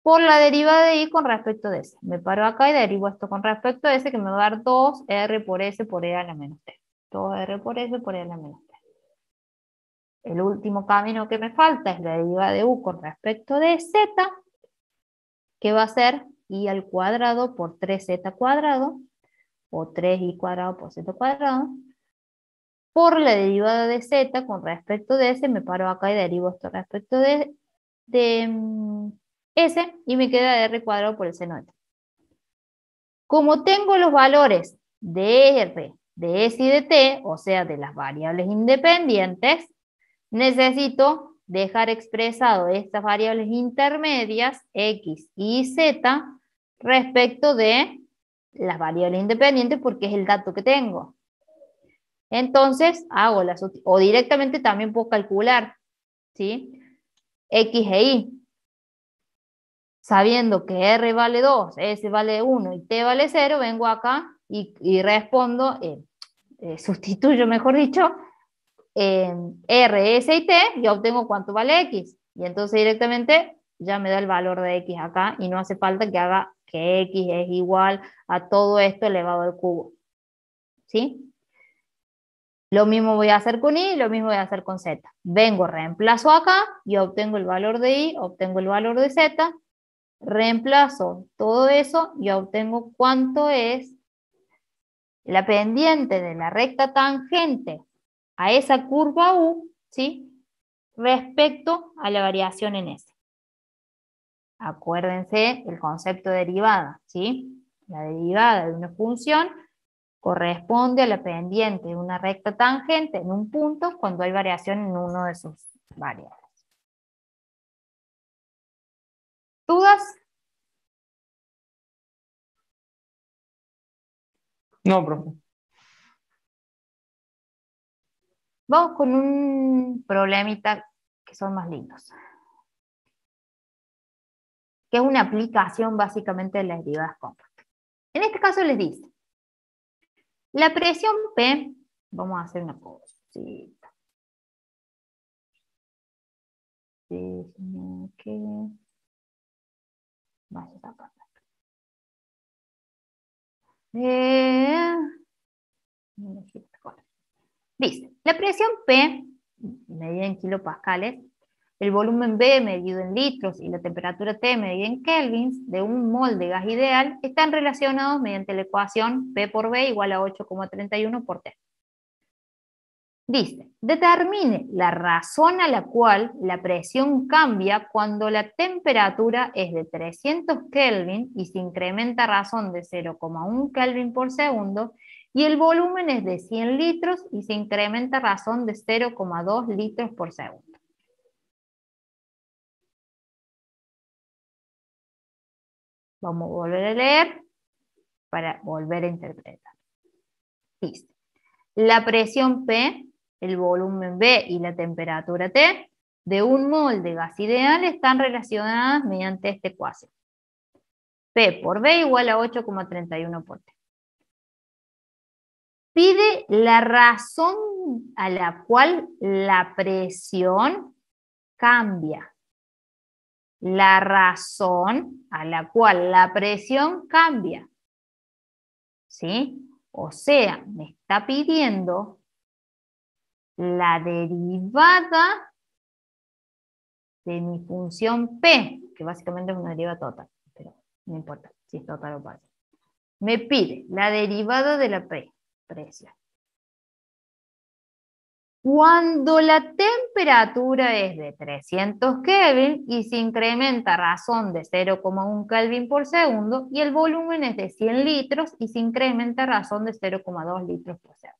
Por la derivada de Y con respecto de S. Me paro acá y derivo esto con respecto a S, que me va a dar 2R por S por E a la menos T. 2R por S por E a la menos T. El último camino que me falta es la derivada de U con respecto de Z, que va a ser Y al cuadrado por 3Z cuadrado, o 3Y cuadrado por Z cuadrado. Por la derivada de Z con respecto de S, me paro acá y derivo esto respecto de S, y me queda R cuadrado por el seno de T. Como tengo los valores de R, de S y de T, o sea, de las variables independientes, necesito dejar expresado estas variables intermedias, X y Z, respecto de las variables independientes, porque es el dato que tengo. Entonces, hago o directamente también puedo calcular, ¿sí? X e Y. Sabiendo que R vale 2, S vale 1 y T vale 0, vengo acá y respondo, sustituyo, mejor dicho, R, S y T, y obtengo cuánto vale X. Y entonces directamente ya me da el valor de X acá y no hace falta que haga que X es igual a todo esto elevado al cubo. ¿Sí? Lo mismo voy a hacer con Y, lo mismo voy a hacer con Z. Vengo, reemplazo acá y obtengo el valor de Y, obtengo el valor de Z, reemplazo todo eso y obtengo cuánto es la pendiente de la recta tangente a esa curva U, ¿sí? Respecto a la variación en S. Acuérdense el concepto de derivada, ¿sí? La derivada de una función corresponde a la pendiente de una recta tangente en un punto cuando hay variación en uno de sus variables. ¿Dudas? No, profe. Vamos con un problemita que son más lindos. Que es una aplicación básicamente de las derivadas compactas. En este caso les dice, la presión P, vamos a hacer una cosita. Dice, la presión P, medida en kilopascales, el volumen B medido en litros y la temperatura T medida en kelvins de un mol de gas ideal están relacionados mediante la ecuación P por B igual a 8,31 por T. Dice, determine la razón a la cual la presión cambia cuando la temperatura es de 300 Kelvin y se incrementa a razón de 0,1 Kelvin por segundo y el volumen es de 100 litros y se incrementa a razón de 0,2 litros por segundo. Vamos a volver a leer para volver a interpretar. Dice, la presión P, el volumen B y la temperatura T de un mol de gas ideal están relacionadas mediante esta ecuación. P por B igual a 8,31 por T. Pide la razón a la cual la presión cambia. La razón a la cual la presión cambia. ¿Sí? O sea, me está pidiendo la derivada de mi función P, que básicamente es una derivada total, pero no importa si es total o parcial. Me pide la derivada de la presión. Cuando la temperatura es de 300 Kelvin y se incrementa a razón de 0,1 Kelvin por segundo y el volumen es de 100 litros y se incrementa a razón de 0,2 litros por segundo.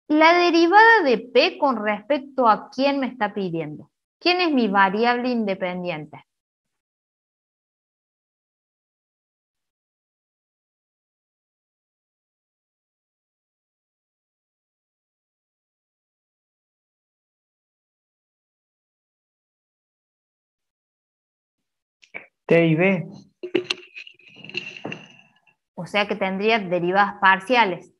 La derivada de P con respecto a quién me está pidiendo. ¿Quién es mi variable independiente? T y B. O sea que tendría derivadas parciales.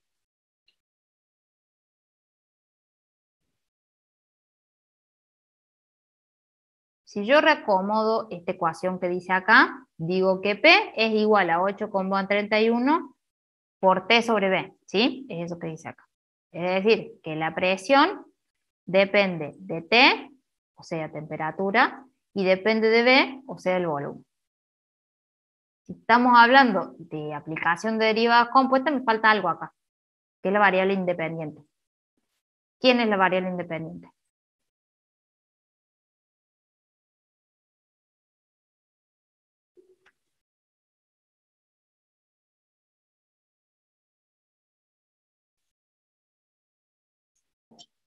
Si yo reacomodo esta ecuación que dice acá, digo que P es igual a 8,31 por T sobre B, ¿sí? Es eso que dice acá. Es decir, que la presión depende de T, o sea, temperatura, y depende de B, o sea, el volumen. Si estamos hablando de aplicación de derivadas compuestas, me falta algo acá, que es la variable independiente. ¿Quién es la variable independiente?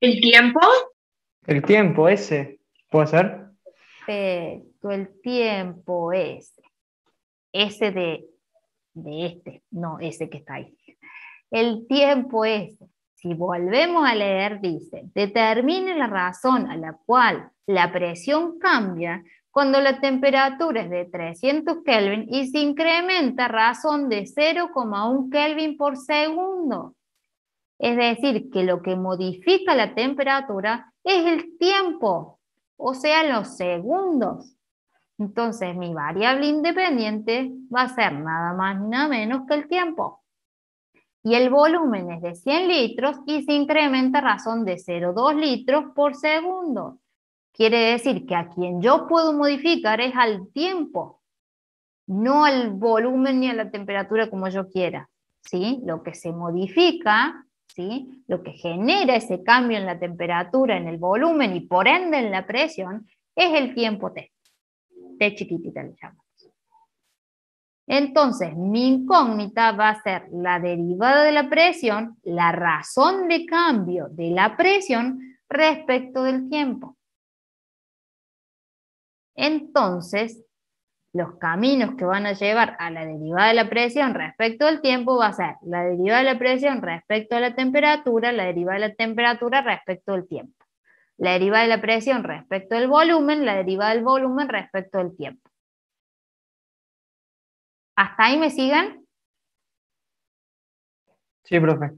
¿El tiempo? El tiempo ese. ¿Puede ser? Perfecto, el tiempo ese de este, no ese que está ahí. El tiempo ese, si volvemos a leer, dice, determine la razón a la cual la presión cambia cuando la temperatura es de 300 Kelvin y se incrementa a razón de 0,1 Kelvin por segundo. Es decir, que lo que modifica la temperatura es el tiempo, o sea, los segundos. Entonces, mi variable independiente va a ser nada más ni nada menos que el tiempo. Y el volumen es de 100 litros y se incrementa a razón de 0,2 litros por segundo. Quiere decir que a quien yo puedo modificar es al tiempo. no al volumen ni a la temperatura como yo quiera, ¿sí? Lo que se modifica, ¿sí? Lo que genera ese cambio en la temperatura, en el volumen y por ende en la presión, es el tiempo T. T chiquitita le llamamos. Entonces, mi incógnita va a ser la derivada de la presión, la razón de cambio de la presión respecto del tiempo. Entonces, los caminos que van a llevar a la derivada de la presión respecto al tiempo va a ser la derivada de la presión respecto a la temperatura, la derivada de la temperatura respecto al tiempo. La derivada de la presión respecto al volumen, la derivada del volumen respecto al tiempo. ¿Hasta ahí me siguen? Sí, profe.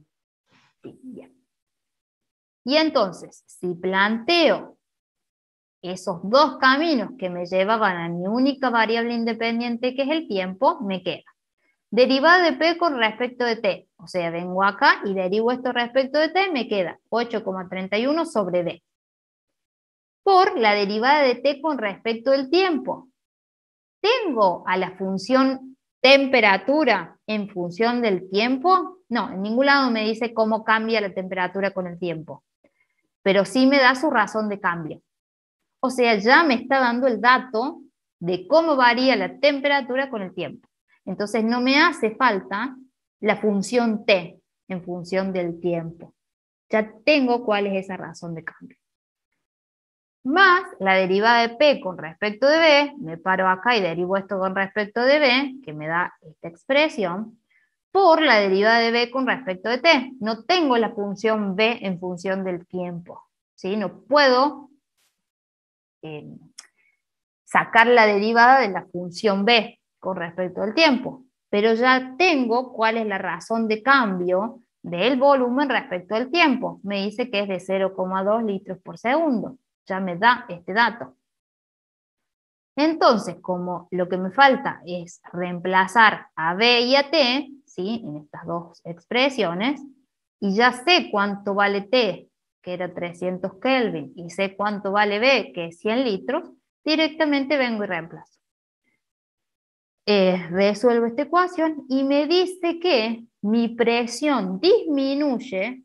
Sí, bien. Y entonces, si planteo esos dos caminos que me llevaban a mi única variable independiente, que es el tiempo, me queda derivada de P con respecto de T. O sea, vengo acá y derivo esto respecto de T, me queda 8,31 sobre D. Por la derivada de T con respecto del tiempo. ¿Tengo a la función temperatura en función del tiempo? No, en ningún lado me dice cómo cambia la temperatura con el tiempo. Pero sí me da su razón de cambio. O sea, ya me está dando el dato de cómo varía la temperatura con el tiempo. Entonces no me hace falta la función T en función del tiempo. Ya tengo cuál es esa razón de cambio. Más la derivada de P con respecto de B, me paro acá y derivo esto con respecto de B, que me da esta expresión, por la derivada de B con respecto de T. No tengo la función B en función del tiempo, ¿sí? No puedo sacar la derivada de la función B con respecto al tiempo, pero ya tengo cuál es la razón de cambio del volumen respecto al tiempo. Me dice que es de 0,2 litros por segundo. Ya me da este dato. Entonces, como lo que me falta es reemplazar a B y a T, ¿sí? En estas dos expresiones, y ya sé cuánto vale T, que era 300 Kelvin, y sé cuánto vale B, que es 100 litros, directamente vengo y reemplazo. Resuelvo esta ecuación y me dice que mi presión disminuye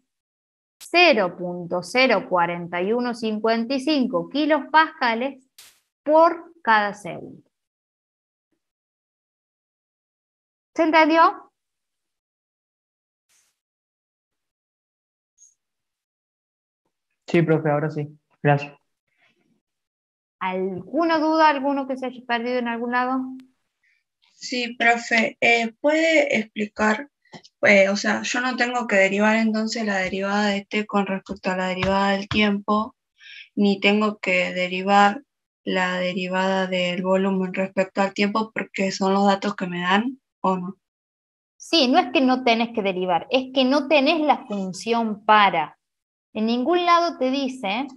0,04155 kilopascales por cada segundo. ¿Se entendió? Sí, profe, ahora sí. Gracias. ¿Alguna duda, alguno que se haya perdido en algún lado? Sí, profe, ¿puede explicar? O sea, yo no tengo que derivar entonces la derivada de t con respecto a la derivada del tiempo, ni tengo que derivar la derivada del volumen respecto al tiempo porque son los datos que me dan, ¿o no? Sí, no es que no tenés que derivar, es que no tenés la función para. En ningún lado te dice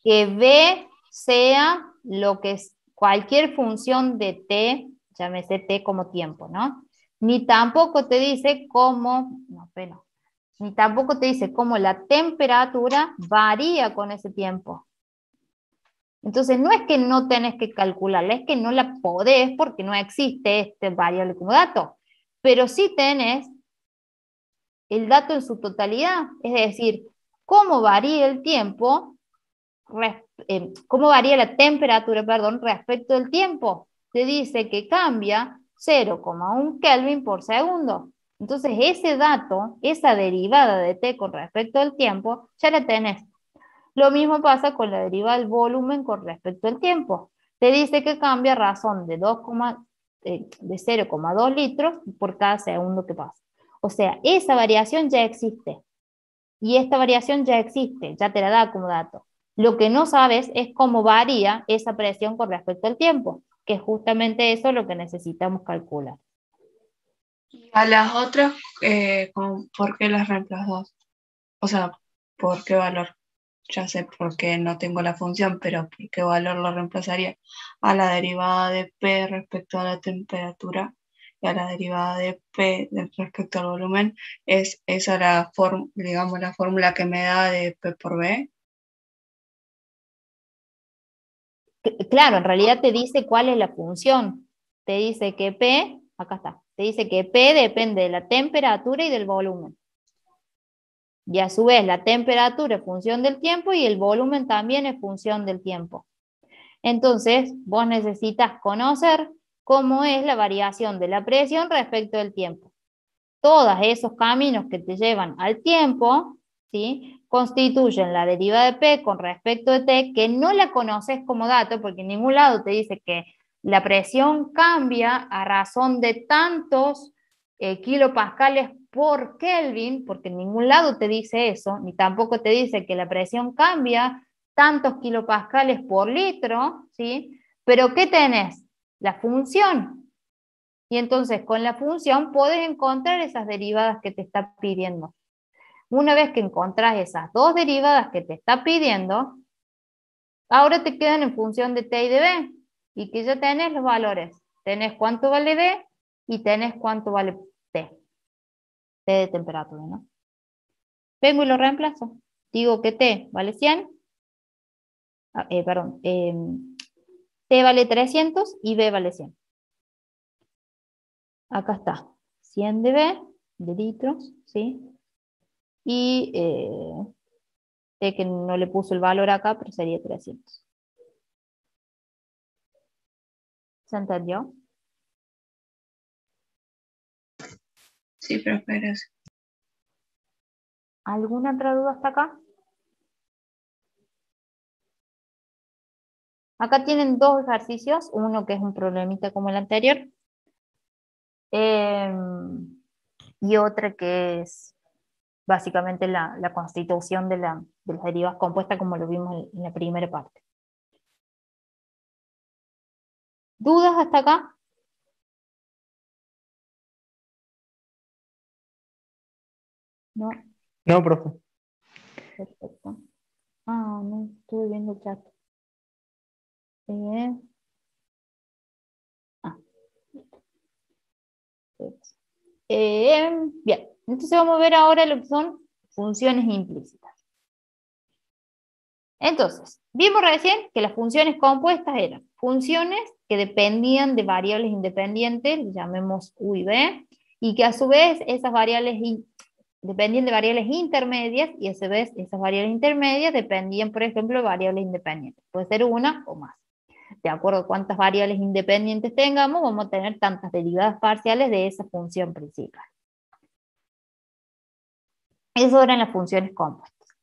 que B sea lo que es cualquier función de t, llámese t como tiempo, ¿no? Ni tampoco te dice cómo, no, pero, ni tampoco te dice cómo la temperatura varía con ese tiempo. Entonces no es que no tenés que calcularla, es que no la podés porque no existe este variable como dato, pero sí tenés el dato en su totalidad, es decir, cómo varía el tiempo, cómo varía la temperatura, perdón, respecto al tiempo. Te dice que cambia 0,1 Kelvin por segundo. Entonces ese dato, esa derivada de T con respecto al tiempo, ya la tenés. Lo mismo pasa con la derivada del volumen con respecto al tiempo. Te dice que cambia a razón de 0,2 litros por cada segundo que pasa. O sea, esa variación ya existe. Y esta variación ya existe, ya te la da como dato. Lo que no sabes es cómo varía esa presión con respecto al tiempo, que es justamente eso lo que necesitamos calcular. Y a las otras, ¿por qué las reemplazas? O sea, ¿por qué valor? Ya sé por qué no tengo la función, pero ¿por qué valor lo reemplazaría? A la derivada de P respecto a la temperatura y a la derivada de P respecto al volumen. ¿Es esa la digamos, la fórmula que me da de P por B? Claro, en realidad te dice cuál es la función. te dice que P, acá está, te dice que P depende de la temperatura y del volumen. Y a su vez la temperatura es función del tiempo y el volumen también es función del tiempo. Entonces, vos necesitas conocer cómo es la variación de la presión respecto del tiempo. Todos esos caminos que te llevan al tiempo, ¿sí?, constituyen la derivada de P con respecto de T, que no la conoces como dato, porque en ningún lado te dice que la presión cambia a razón de tantos kilopascales por Kelvin, porque en ningún lado te dice eso, ni tampoco te dice que la presión cambia tantos kilopascales por litro, ¿sí? Pero ¿qué tenés? La función. Y entonces con la función podés encontrar esas derivadas que te está pidiendo. Una vez que encontrás esas dos derivadas que te está pidiendo, ahora te quedan en función de T y de B, y que ya tenés los valores. Tenés cuánto vale B y tenés cuánto vale T. T de temperatura, ¿no? Vengo y lo reemplazo. Digo que T vale 100, T vale 300 y B vale 100. Acá está, 100 de B, de litros, ¿sí? Y sé que no le puso el valor acá, pero sería 300. ¿Se entendió? Sí, profe, gracias. ¿Alguna otra duda hasta acá? Acá tienen dos ejercicios, uno que es un problemita como el anterior, y otra que es básicamente la constitución de las derivas compuestas como lo vimos en la primera parte. ¿Dudas hasta acá? No. No, profe. Perfecto. Ah, no estuve viendo el chat. Bien, entonces vamos a ver ahora lo que son funciones implícitas. Entonces, vimos recién que las funciones compuestas eran funciones que dependían de variables independientes, llamemos U y B, y que a su vez esas variables dependían de variables intermedias, y a su vez esas variables intermedias dependían, por ejemplo, de variables independientes. Puede ser una o más. De acuerdo a cuántas variables independientes tengamos, vamos a tener tantas derivadas parciales de esa función principal. Eso eran las funciones compuestas.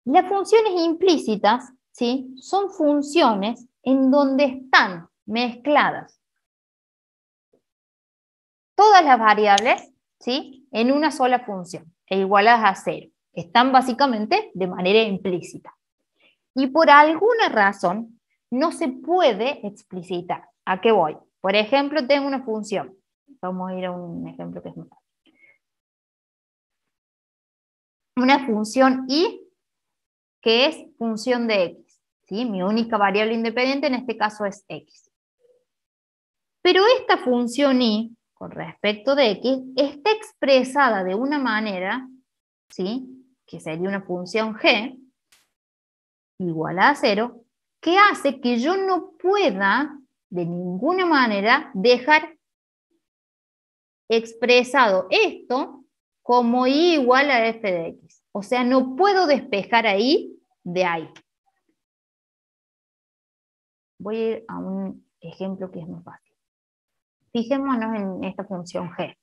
Las funciones implícitas, ¿sí?, son funciones en donde están mezcladas todas las variables, ¿sí?, en una sola función, e igualadas a cero. Están básicamente de manera implícita. Y por alguna razón no se puede explicitar. ¿A qué voy? Por ejemplo, tengo una función. Vamos a ir a un ejemplo que es más fácil. Una función y que es función de x, ¿sí? Mi única variable independiente en este caso es x. Pero esta función y, con respecto de x, está expresada de una manera, ¿sí?, que sería una función g, igual a 0, que hace que yo no pueda, de ninguna manera, dejar expresado esto como y igual a f de x. O sea, no puedo despejar ahí de ahí. Voy a ir a un ejemplo que es más fácil. Fijémonos en esta función g.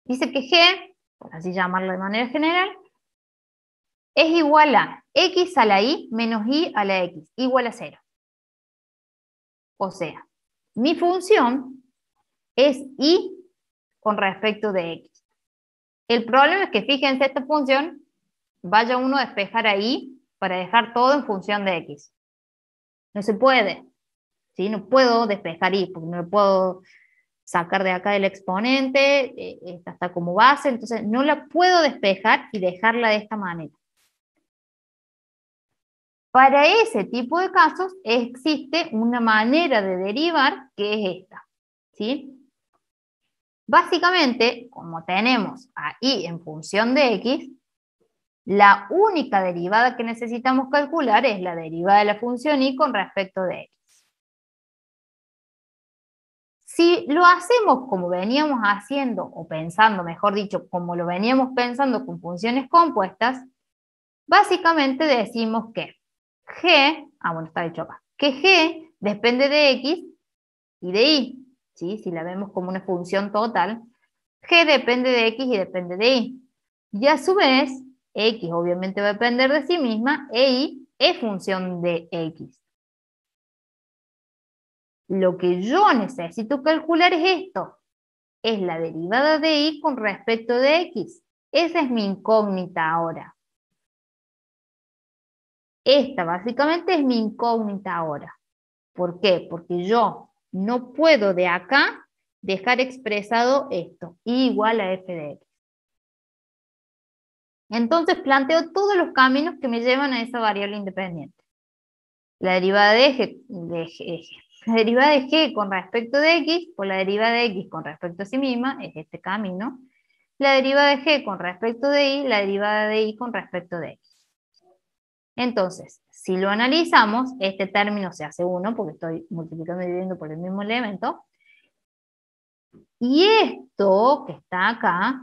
Dice que g, por así llamarlo de manera general, es igual a x a la y menos y a la x, igual a 0. O sea, mi función es y con respecto de x. El problema es que fíjense esta función, vaya uno a despejar ahí para dejar todo en función de x. No se puede, ¿sí? No puedo despejar y, porque no lo puedo sacar de acá el exponente, esta está como base, entonces no la puedo despejar y dejarla de esta manera. Para ese tipo de casos existe una manera de derivar que es esta, ¿sí? Básicamente, como tenemos a y en función de x, la única derivada que necesitamos calcular es la derivada de la función y con respecto de x. Si lo hacemos como veníamos haciendo, o pensando, mejor dicho, como lo veníamos pensando con funciones compuestas, básicamente decimos que G, bueno, está dicho acá, que G depende de X y de Y, ¿sí? Si la vemos como una función total, G depende de X y depende de Y. Y a su vez, X obviamente va a depender de sí misma e Y es función de X. Lo que yo necesito calcular es esto, es la derivada de Y con respecto de X. Esa es mi incógnita ahora. Esta básicamente es mi incógnita ahora. ¿Por qué? Porque yo no puedo de acá dejar expresado esto, Y igual a f de X. Entonces planteo todos los caminos que me llevan a esa variable independiente. La derivada la derivada de G con respecto de X por la derivada de X con respecto a sí misma es este camino. La derivada de G con respecto de Y, la derivada de Y con respecto de X. Entonces, si lo analizamos, este término se hace 1 porque estoy multiplicando y dividiendo por el mismo elemento. Y esto que está acá,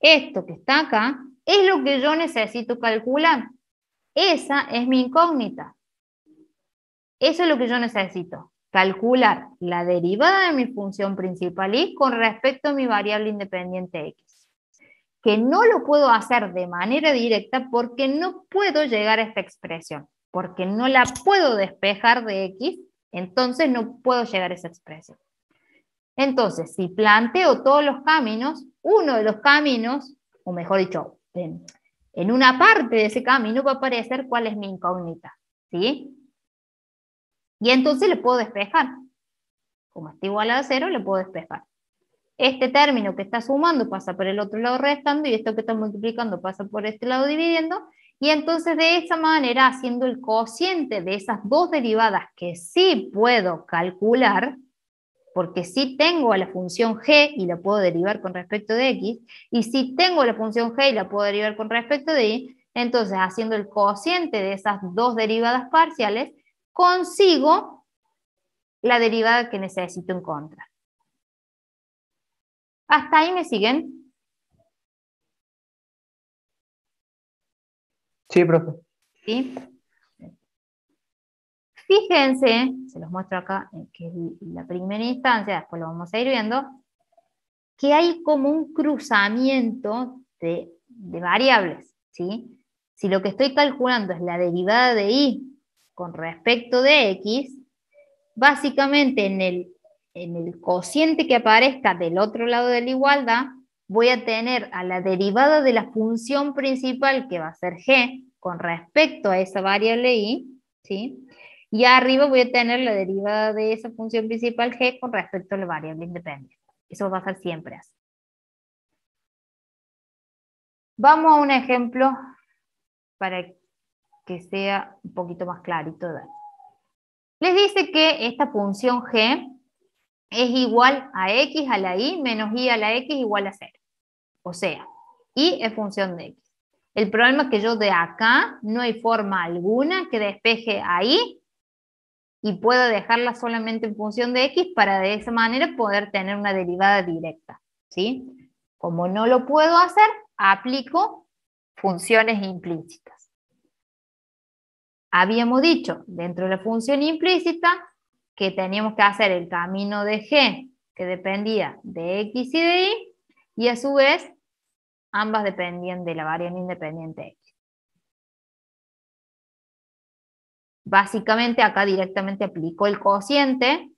es lo que yo necesito calcular. Esa es mi incógnita. Eso es lo que yo necesito. Calcular la derivada de mi función principal Y con respecto a mi variable independiente X. Que no lo puedo hacer de manera directa porque no puedo llegar a esta expresión. Porque no la puedo despejar de X, entonces no puedo llegar a esa expresión. Entonces, si planteo todos los caminos, uno de los caminos, o mejor dicho, en una parte de ese camino va a aparecer cuál es mi incógnita, ¿sí? Y entonces le puedo despejar. Como está igual a 0, le puedo despejar. Este término que está sumando pasa por el otro lado restando, y esto que está multiplicando pasa por este lado dividiendo, y entonces de esa manera, haciendo el cociente de esas dos derivadas que sí puedo calcular, porque sí tengo a la función g y la puedo derivar con respecto de x, y si tengo la función g y la puedo derivar con respecto de y, entonces haciendo el cociente de esas dos derivadas parciales, consigo la derivada que necesito encontrar. ¿Hasta ahí me siguen? Sí, profe. ¿Sí? Fíjense, se los muestro acá, que es la primera instancia, después lo vamos a ir viendo, que hay como un cruzamiento de variables, ¿sí? Si lo que estoy calculando es la derivada de y con respecto de x, básicamente en el cociente que aparezca del otro lado de la igualdad, voy a tener a la derivada de la función principal, que va a ser g, con respecto a esa variable y, ¿sí? Y arriba voy a tener la derivada de esa función principal g con respecto a la variable independiente. Eso va a ser siempre así. Vamos a un ejemplo para que sea un poquito más clarito. Les dice que esta función g es igual a x a la y menos y a la x igual a 0. O sea, y es función de x. El problema es que yo de acá no hay forma alguna que despeje a y y puedo dejarla solamente en función de x para de esa manera poder tener una derivada directa, ¿sí? Como no lo puedo hacer, aplico funciones implícitas. Habíamos dicho dentro de la función implícita que teníamos que hacer el camino de g que dependía de x y de y a su vez ambas dependían de la variable independiente x. Básicamente acá directamente aplicó el cociente,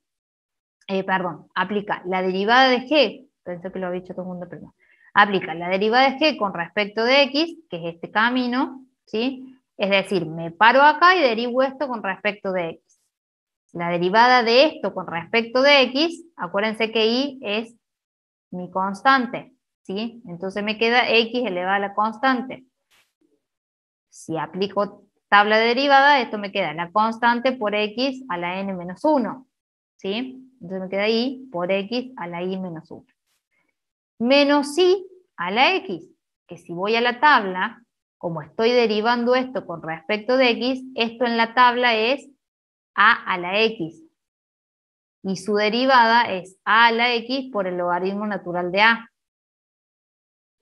aplica la derivada de g, pensé que lo había dicho todo el mundo, pero no. Aplica la derivada de g con respecto de x, que es este camino, ¿sí? Es decir, me paro acá y derivo esto con respecto de x. La derivada de esto con respecto de x, acuérdense que y es mi constante, ¿sí? Entonces me queda x elevado a la constante. Si aplico tabla de derivada, esto me queda la constante por x a la n menos 1, ¿sí? Entonces me queda y por x a la y menos 1. Menos y a la x, que si voy a la tabla, como estoy derivando esto con respecto de x, esto en la tabla es a la x. y su derivada es a a la x por el logaritmo natural de a.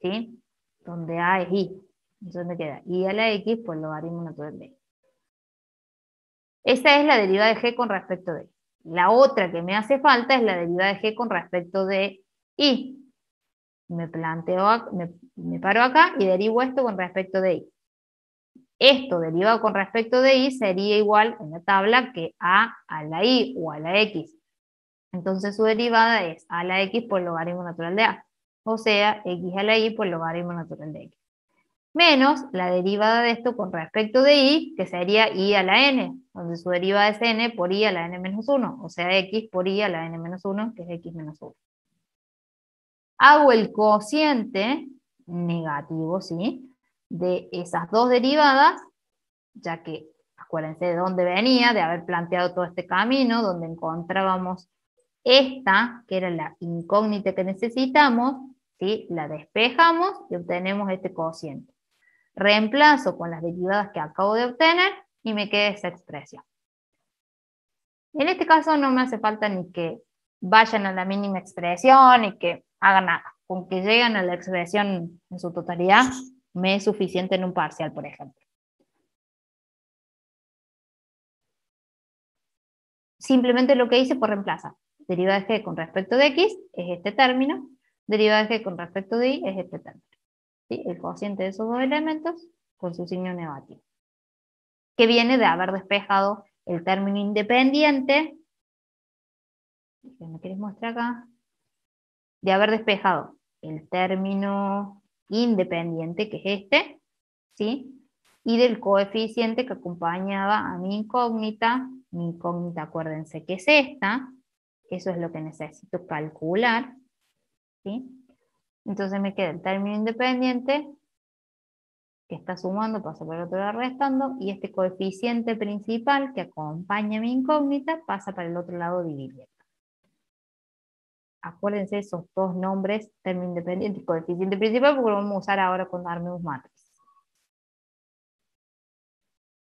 ¿Sí? Donde a es i. Entonces me queda i a la x por el logaritmo natural de i. Esa es la derivada de g con respecto de i. La otra que me hace falta es la derivada de g con respecto de i. Me paro acá y derivo esto con respecto de i. Esto derivado con respecto de i sería igual en la tabla que a la i o a la x. Entonces su derivada es a la x por el logaritmo natural de a. O sea, x a la i por el logaritmo natural de x. Menos la derivada de esto con respecto de i, que sería i a la n, donde su derivada es n por i a la n menos 1, o sea, x por i a la n menos 1, que es x menos 1. Hago el cociente negativo, ¿sí?, de esas dos derivadas, ya que acuérdense de dónde venía, de haber planteado todo este camino, donde encontrábamos esta, que era la incógnita que necesitamos, ¿sí?, la despejamos y obtenemos este cociente. Reemplazo con las derivadas que acabo de obtener y me queda esa expresión. En este caso no me hace falta ni que vayan a la mínima expresión y que hagan nada. Con que lleguen a la expresión en su totalidad, me es suficiente en un parcial, por ejemplo. Simplemente lo que hice fue reemplazar. Derivada de g con respecto de x es este término, derivada de g con respecto de y es este término. ¿Sí? El cociente de esos dos elementos con su signo negativo, que viene de haber despejado el término independiente, que me queréis mostrar acá, de haber despejado el término independiente, que es este, ¿sí?, y del coeficiente que acompañaba a mi incógnita, acuérdense que es esta, eso es lo que necesito calcular, ¿sí? Entonces me queda el término independiente, que está sumando, pasa por el otro lado restando, y este coeficiente principal que acompaña a mi incógnita pasa para el otro lado dividiendo. Acuérdense esos dos nombres, término independiente y coeficiente principal, porque lo vamos a usar ahora cuando armemos matriz.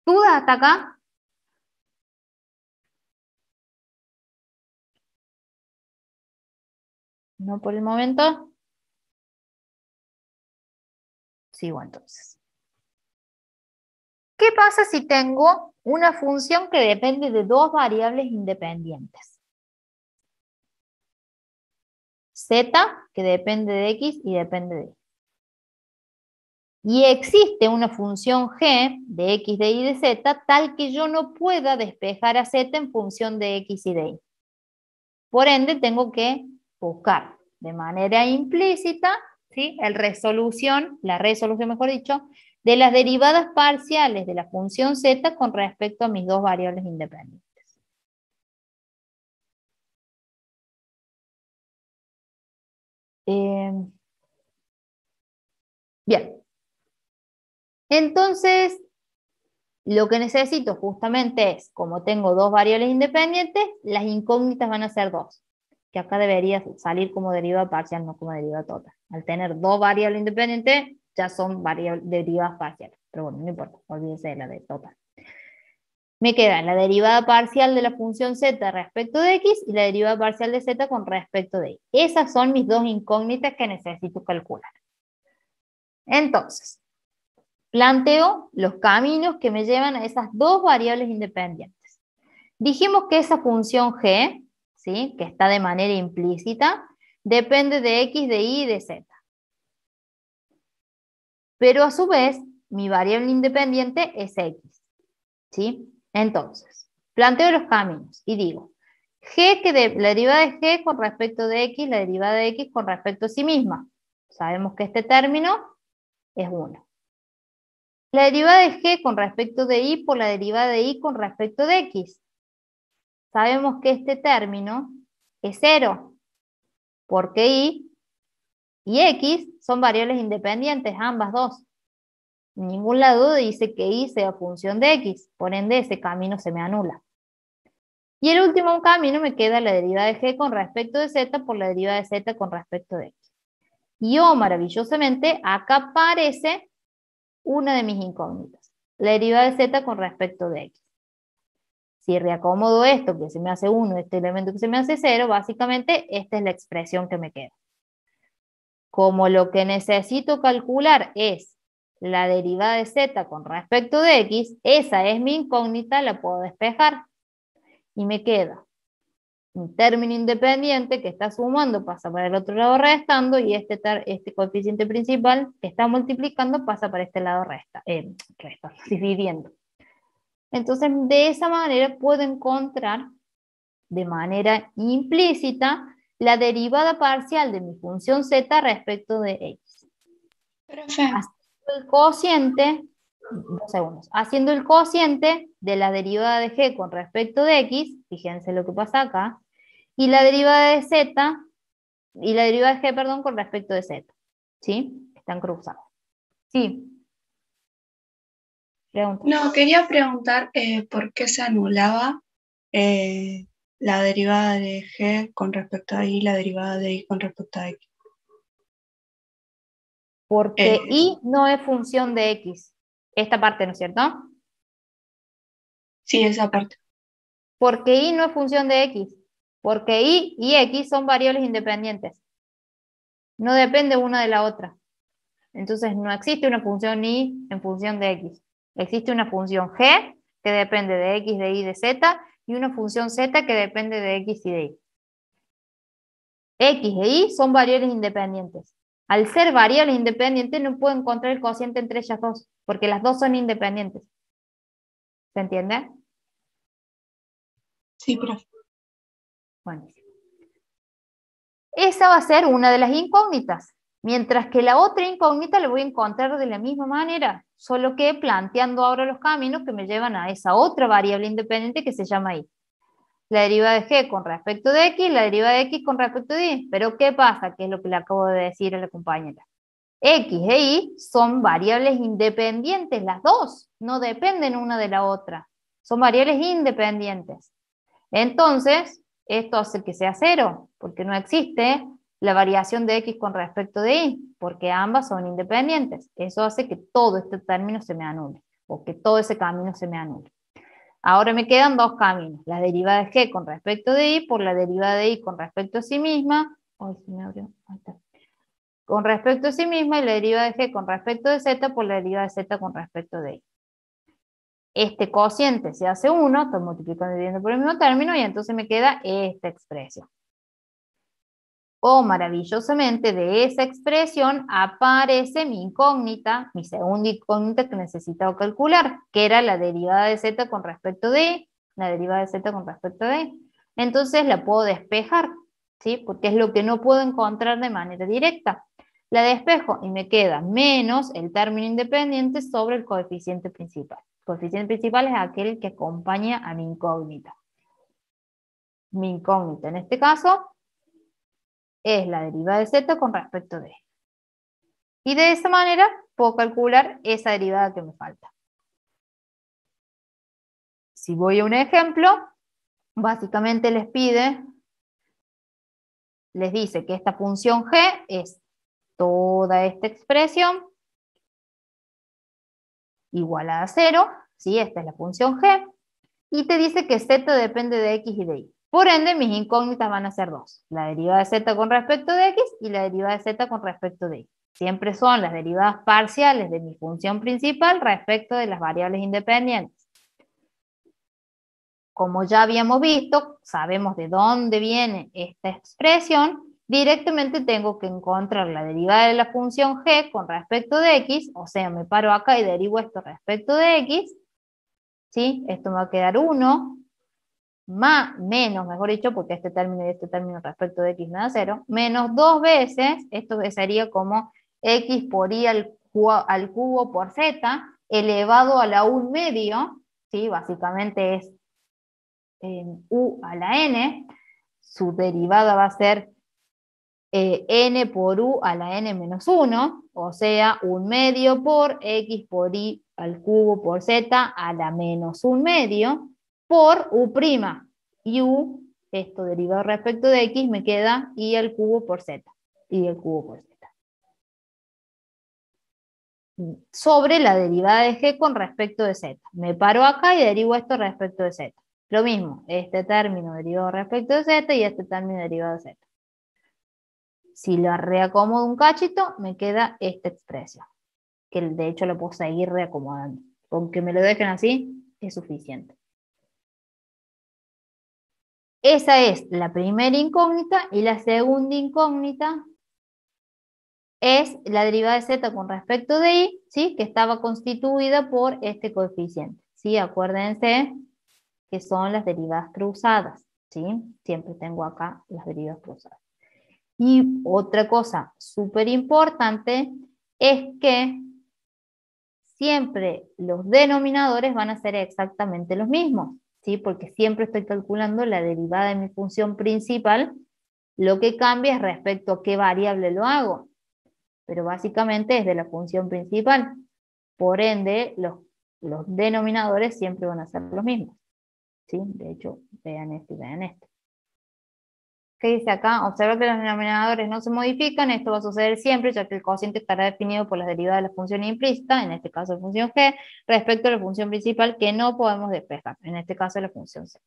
¿Dudas hasta acá? ¿No por el momento? Sigo entonces. ¿Qué pasa si tengo una función que depende de dos variables independientes? Z, que depende de X y depende de Y. Y existe una función G de X, de Y, de Z, tal que yo no pueda despejar a Z en función de X y de Y. Por ende, tengo que buscar de manera implícita, ¿sí?, la resolución, mejor dicho, de las derivadas parciales de la función Z con respecto a mis dos variables independientes. Bien. Entonces, lo que necesito justamente es, como tengo dos variables independientes, las incógnitas van a ser dos, que acá debería salir como derivada parcial, no como derivada total. Al tener dos variables independientes, ya son derivadas parciales. Pero bueno, no importa, olvídense de la de total. Me queda la derivada parcial de la función z respecto de x y la derivada parcial de z con respecto de y. Esas son mis dos incógnitas que necesito calcular. Entonces, planteo los caminos que me llevan a esas dos variables independientes. Dijimos que esa función g, ¿sí?, que está de manera implícita, depende de x, de y y de z. Pero a su vez, mi variable independiente es x, ¿sí? Entonces, planteo los caminos y digo, la derivada de g con respecto de x, la derivada de x con respecto a sí misma. Sabemos que este término es 1. La derivada de g con respecto de y por la derivada de y con respecto de x. Sabemos que este término es 0, porque y x son variables independientes, ambas dos. En ningún lado dice que y sea función de x, por ende ese camino se me anula. Y el último camino me queda la derivada de g con respecto de z por la derivada de z con respecto de x. Y maravillosamente, acá aparece una de mis incógnitas, la derivada de z con respecto de x. Si reacomodo esto que se me hace 1, este elemento que se me hace 0, básicamente esta es la expresión que me queda. Como lo que necesito calcular es la derivada de z con respecto de x, esa es mi incógnita, la puedo despejar. Y me queda un término independiente que está sumando, pasa para el otro lado restando, y este coeficiente principal que está multiplicando pasa para este lado dividiendo. Entonces, de esa manera puedo encontrar de manera implícita la derivada parcial de mi función z respecto de x. Profe, Haciendo el cociente, 2 segundos, haciendo el cociente de la derivada de g con respecto de x, fíjense lo que pasa acá, y la derivada de z, y la derivada de g, perdón, con respecto de z. ¿Sí? Están cruzados. Sí. Pregunta. no, quería preguntar por qué se anulaba la derivada de g con respecto a y la derivada de y con respecto a x. Porque y no es función de x. Esta parte, ¿no es cierto? Sí, esa parte. Porque y no es función de x. Porque y x son variables independientes. No depende una de la otra. Entonces no existe una función y en función de x. Existe una función g que depende de x, de y, de z, y una función z que depende de x y de y. X e y son variables independientes. Al ser variables independientes no puedo encontrar el cociente entre ellas dos, porque las dos son independientes. ¿Se entiende? Sí, profe. Buenísimo. Esa va a ser una de las incógnitas. Mientras que la otra incógnita la voy a encontrar de la misma manera, solo que planteando ahora los caminos que me llevan a esa otra variable independiente que se llama y. La derivada de g con respecto de x, la derivada de x con respecto de y. Pero ¿qué pasa? Que es lo que le acabo de decir a la compañera. X e y son variables independientes, las dos, no dependen una de la otra. Son variables independientes. Entonces, esto hace que sea cero, porque no existe la variación de x con respecto de y, porque ambas son independientes. Eso hace que todo este término se me anule, o que todo ese camino se me anule. Ahora me quedan dos caminos, la derivada de g con respecto de y por la derivada de y con respecto a sí misma. Ay, se me abrió. Ahí está. Con respecto a sí misma y la derivada de g con respecto de z por la derivada de z con respecto de y. Este cociente se hace 1, estoy multiplicando y dividiendo por el mismo término, y entonces me queda esta expresión. O maravillosamente de esa expresión aparece mi incógnita, mi segunda incógnita que necesitaba calcular, que era la derivada de z con respecto de y, la derivada de z con respecto de y. Entonces la puedo despejar, ¿sí? Porque es lo que no puedo encontrar de manera directa. La despejo y me queda menos el término independiente sobre el coeficiente principal. El coeficiente principal es aquel que acompaña a mi incógnita. Mi incógnita en este caso es la derivada de z con respecto de. Y de esa manera puedo calcular esa derivada que me falta. Si voy a un ejemplo, básicamente les dice que esta función g es toda esta expresión igualada a 0, ¿sí? Esta es la función g, y te dice que z depende de x y de y. Por ende, mis incógnitas van a ser dos, la derivada de z con respecto de x y la derivada de z con respecto de y. Siempre son las derivadas parciales de mi función principal respecto de las variables independientes. Como ya habíamos visto, sabemos de dónde viene esta expresión, directamente tengo que encontrar la derivada de la función g con respecto de x, o sea, me paro acá y derivo esto respecto de x, ¿sí? Esto me va a quedar 1, menos, mejor dicho, porque este término y este término respecto de x me da 0, menos 2 veces, esto sería como x por y al cubo por z, elevado a la 1 medio, ¿sí? Básicamente es u a la n, su derivada va a ser n por u a la n menos 1, o sea, 1 medio por x por y al cubo por z a la menos 1 medio, por u', y u, esto derivado respecto de x, me queda y al cubo por z, y al cubo por z. Sobre la derivada de g con respecto de z. Me paro acá y derivo esto respecto de z. Lo mismo, este término derivado respecto de z y este término derivado de z. Si lo reacomodo un cachito, me queda esta expresión, que de hecho lo puedo seguir reacomodando. Con que me lo dejen así, es suficiente. Esa es la primera incógnita, y la segunda incógnita es la derivada de z con respecto de y, ¿sí? Que estaba constituida por este coeficiente. ¿Sí? Acuérdense que son las derivadas cruzadas. ¿Sí? Siempre tengo acá las derivadas cruzadas. Y otra cosa súper importante es que siempre los denominadores van a ser exactamente los mismos, ¿sí? Porque siempre estoy calculando la derivada de mi función principal. Lo que cambia es respecto a qué variable lo hago, pero básicamente es de la función principal. Por ende, los denominadores siempre van a ser los mismos, ¿sí? De hecho, vean este y vean este. ¿Qué dice acá? Observa que los denominadores no se modifican. Esto va a suceder siempre, ya que el cociente estará definido por las derivadas de la función implícita, en este caso la función g, respecto a la función principal que no podemos despejar, en este caso la función z.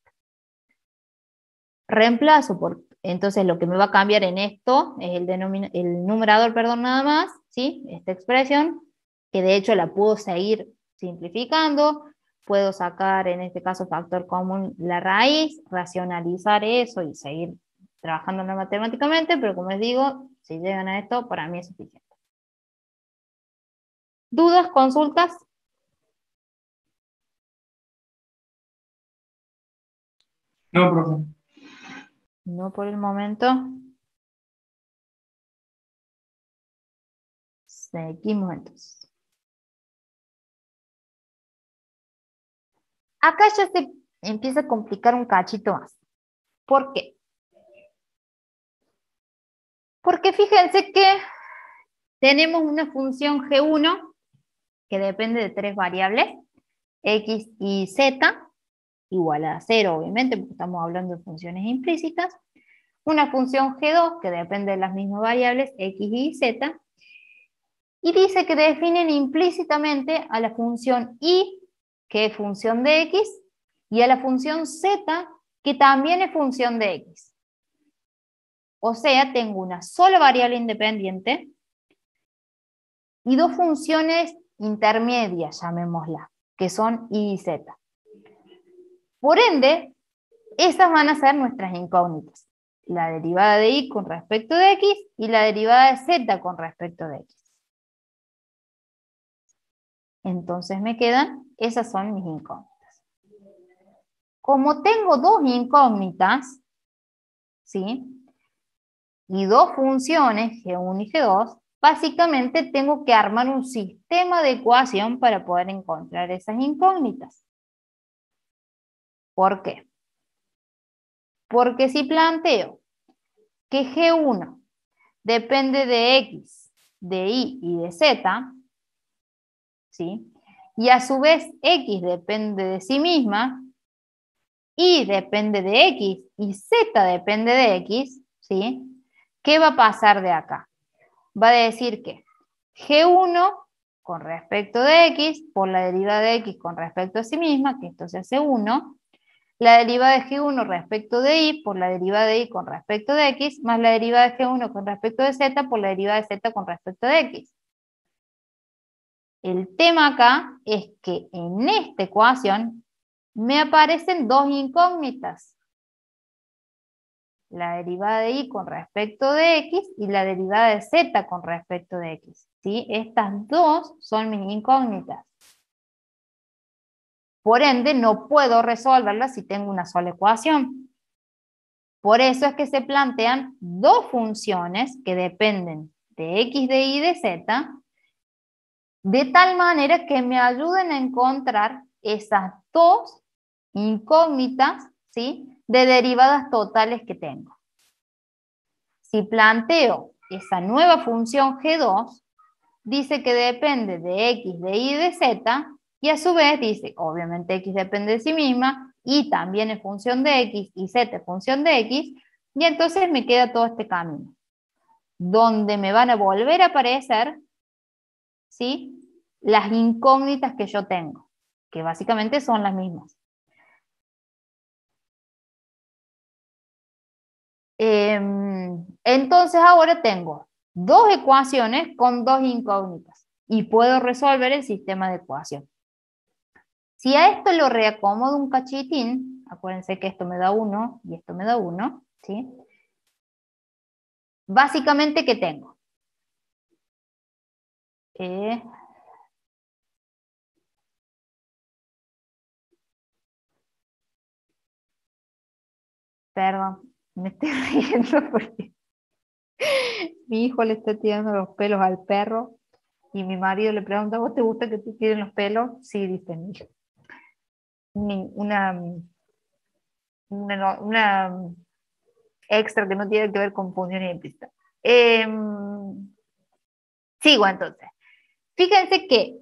Reemplazo por, entonces lo que me va a cambiar en esto es el numerador, perdón, nada más, ¿sí? Esta expresión, que de hecho la puedo seguir simplificando. Puedo sacar, en este caso, factor común la raíz, racionalizar eso y seguir trabajando matemáticamente, pero como les digo, si llegan a esto, para mí es suficiente. ¿Dudas, consultas? No, profe. No por el momento. Seguimos entonces. Acá ya se empieza a complicar un cachito más. ¿Por qué? Porque fíjense que tenemos una función G1 que depende de tres variables, x y z, igual a 0, obviamente, porque estamos hablando de funciones implícitas. Una función G2 que depende de las mismas variables, x y z, y dice que definen implícitamente a la función y, que es función de x, y a la función z, que también es función de x. O sea, tengo una sola variable independiente y dos funciones intermedias, llamémoslas, que son y z. Por ende, esas van a ser nuestras incógnitas. La derivada de y con respecto de x y la derivada de z con respecto de x. Entonces me quedan, esas son mis incógnitas. Como tengo dos incógnitas, ¿sí? Y dos funciones, G1 y G2, básicamente tengo que armar un sistema de ecuación para poder encontrar esas incógnitas. ¿Por qué? Porque si planteo que G1 depende de X, de Y y de Z, ¿sí? Y a su vez X depende de sí misma, Y depende de X y Z depende de X, ¿sí? ¿Qué va a pasar de acá? Va a decir que G1 con respecto de X por la derivada de X con respecto a sí misma, que esto se hace 1, la derivada de G1 respecto de Y por la derivada de Y con respecto de X, más la derivada de G1 con respecto de Z por la derivada de Z con respecto de X. El tema acá es que en esta ecuación me aparecen dos incógnitas. La derivada de y con respecto de x y la derivada de z con respecto de x. ¿Sí? Estas dos son mis incógnitas. Por ende, no puedo resolverlas si tengo una sola ecuación. Por eso es que se plantean dos funciones que dependen de x, de y, de z, de tal manera que me ayuden a encontrar esas dos incógnitas, ¿sí? De derivadas totales que tengo. Si planteo esa nueva función G2, dice que depende de X, de Y y de Z, y a su vez dice, obviamente X depende de sí misma, Y también es función de X, y Z es función de X, y entonces me queda todo este camino, donde me van a volver a aparecer, ¿sí? Las incógnitas que yo tengo, que básicamente son las mismas. Entonces ahora tengo dos ecuaciones con dos incógnitas y puedo resolver el sistema de ecuación. Si a esto lo reacomodo un cachitín, acuérdense que esto me da 1 y esto me da 1, ¿sí? Básicamente, ¿qué tengo? Perdón, me estoy riendo porque mi hijo le está tirando los pelos al perro y mi marido le pregunta, ¿vos te gusta que te tiren los pelos? Sí, dice mi hijo. Una extra que no tiene que ver con función implícita. Sigo entonces. Fíjense que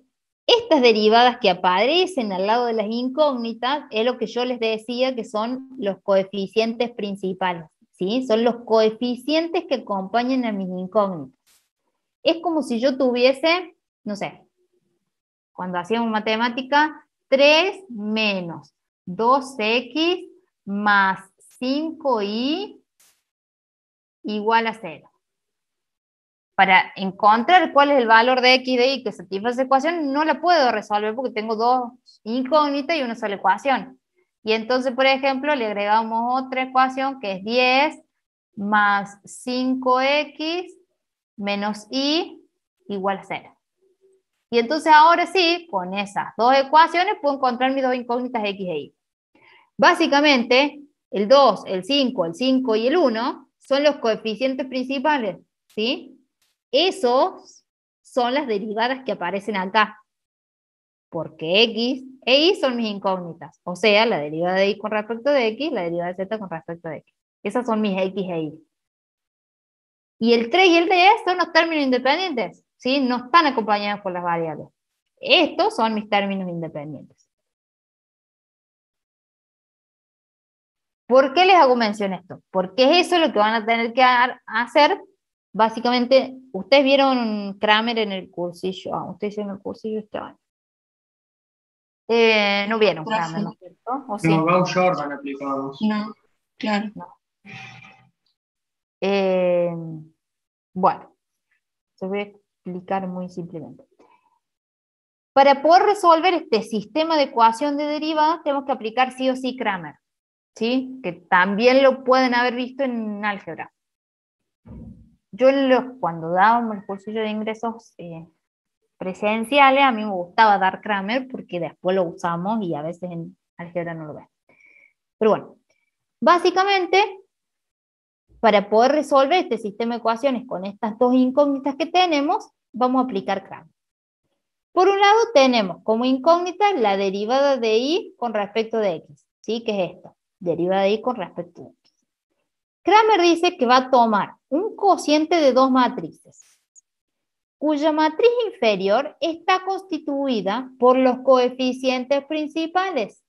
estas derivadas que aparecen al lado de las incógnitas es lo que yo les decía que son los coeficientes principales, ¿sí? Son los coeficientes que acompañan a mis incógnitas. Es como si yo tuviese, no sé, cuando hacíamos matemática, 3 menos 2x más 5y igual a 0. Para encontrar cuál es el valor de x de y que satisface esa ecuación, no la puedo resolver porque tengo dos incógnitas y una sola ecuación. Y entonces, por ejemplo, le agregamos otra ecuación que es 10 más 5x menos y igual a 0. Y entonces ahora sí, con esas dos ecuaciones puedo encontrar mis dos incógnitas x e y. Básicamente, el 2, el 5 y el 1 son los coeficientes principales, ¿sí? Esos son las derivadas que aparecen acá, porque x e y son mis incógnitas, o sea, la derivada de y con respecto de x, la derivada de z con respecto de x. Esas son mis x e y. Y el 3 y el 10 son los términos independientes, ¿sí? No están acompañados por las variables. Estos son mis términos independientes. ¿Por qué les hago mención a esto? Porque es eso lo que van a tener que hacer. Básicamente, ustedes vieron Kramer en el cursillo. Ustedes hicieron el cursillo este año. No vieron Kramer, ¿no es cierto? ¿O sí? No, Gauss Jordan aplicamos. No, claro. No. Bueno, se voy a explicar muy simplemente. Para poder resolver este sistema de ecuación de derivadas, tenemos que aplicar sí o sí Kramer, ¿sí? Que también lo pueden haber visto en álgebra. Yo cuando dábamos el cursillo de ingresos presenciales, a mí me gustaba dar Kramer porque después lo usamos y a veces en álgebra no lo ven. Pero bueno, básicamente, para poder resolver este sistema de ecuaciones con estas dos incógnitas que tenemos, vamos a aplicar Kramer. Por un lado tenemos como incógnita la derivada de y con respecto de x, ¿sí? ¿Qué es esto? Derivada de y con respecto de x. Kramer dice que va a tomar un cociente de dos matrices, cuya matriz inferior está constituida por los coeficientes principales,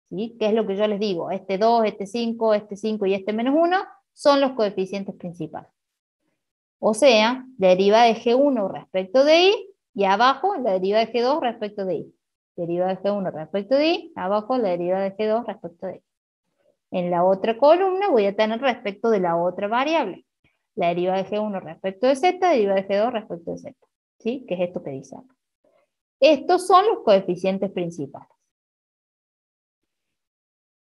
¿sí? Que es lo que yo les digo, este 2, este 5 y este menos 1 son los coeficientes principales. O sea, derivada de G1 respecto de y, y abajo la derivada de G2 respecto de y. Derivada de G1 respecto de y, abajo la derivada de G2 respecto de y. En la otra columna voy a tener respecto de la otra variable. La derivada de G1 respecto de Z, derivada de G2 respecto de Z. ¿Sí? Que es esto que dice acá. Estos son los coeficientes principales.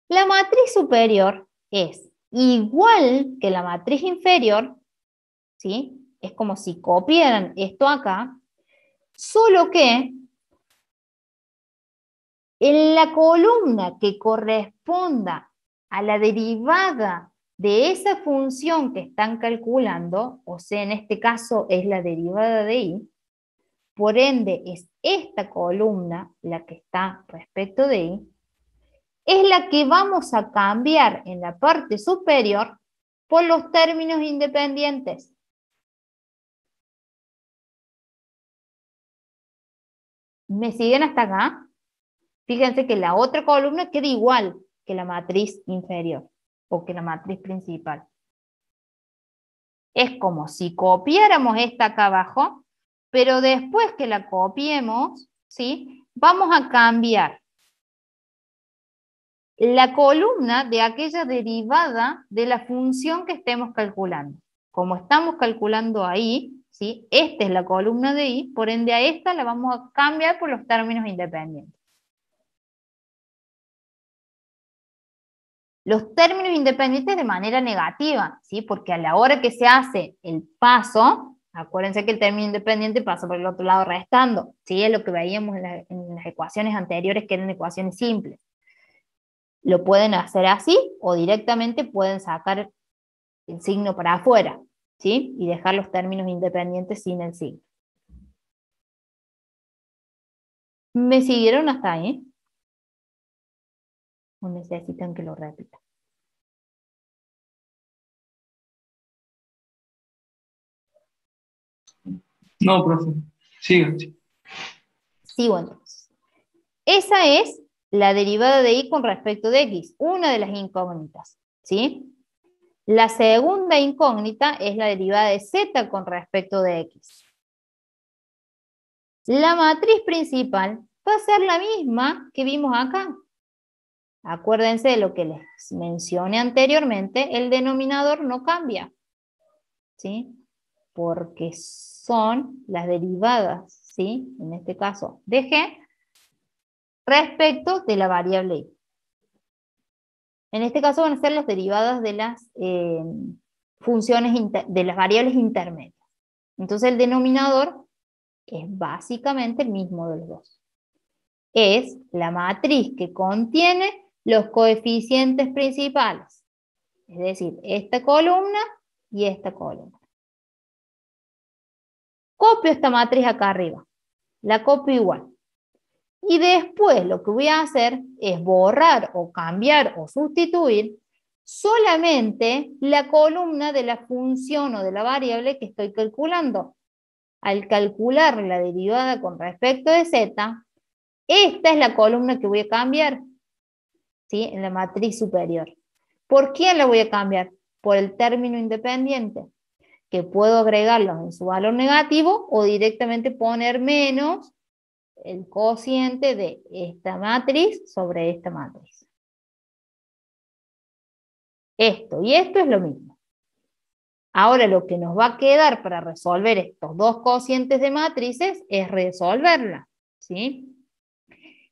La matriz superior es igual que la matriz inferior, ¿sí? Es como si copiaran esto acá, solo que en la columna que corresponda a la derivada de esa función que están calculando, o sea, en este caso es la derivada de y, por ende es esta columna la que está respecto de y, es la que vamos a cambiar en la parte superior por los términos independientes. ¿Me siguen hasta acá? Fíjense que la otra columna queda igual que la matriz inferior o que la matriz principal. Es como si copiáramos esta acá abajo, pero después que la copiemos, ¿sí? Vamos a cambiar la columna de aquella derivada de la función que estemos calculando. como estamos calculando ahí, ¿sí? Esta es la columna de I, por ende a esta la vamos a cambiar por los términos independientes. Los términos independientes de manera negativa, ¿sí? Porque a la hora que se hace el paso, acuérdense que el término independiente pasa por el otro lado restando, ¿sí? Es lo que veíamos en las ecuaciones anteriores, que eran ecuaciones simples. Lo pueden hacer así, o directamente pueden sacar el signo para afuera, ¿sí? Y dejar los términos independientes sin el signo. ¿Me siguieron hasta ahí? ¿O necesitan que lo repita? No, profe. Siga. Sigo entonces. Esa es la derivada de y con respecto de x, una de las incógnitas, ¿sí? La segunda incógnita es la derivada de z con respecto de x. La matriz principal va a ser la misma que vimos acá. Acuérdense de lo que les mencioné anteriormente, el denominador no cambia, ¿sí? Porque son las derivadas, ¿sí? En este caso de g, respecto de la variable y. En este caso van a ser las derivadas de las funciones, de las variables intermedias. Entonces el denominador es básicamente el mismo de los dos. Es la matriz que contiene los coeficientes principales. Es decir, esta columna y esta columna. Copio esta matriz acá arriba. La copio igual. Y después lo que voy a hacer es borrar o cambiar o sustituir solamente la columna de la función o de la variable que estoy calculando. Al calcular la derivada con respecto de z, esta es la columna que voy a cambiar, ¿sí? En la matriz superior. ¿Por quién la voy a cambiar? Por el término independiente, que puedo agregarlos en su valor negativo o directamente poner menos el cociente de esta matriz sobre esta matriz. Esto y esto es lo mismo. Ahora lo que nos va a quedar para resolver estos dos cocientes de matrices es resolverla, ¿sí?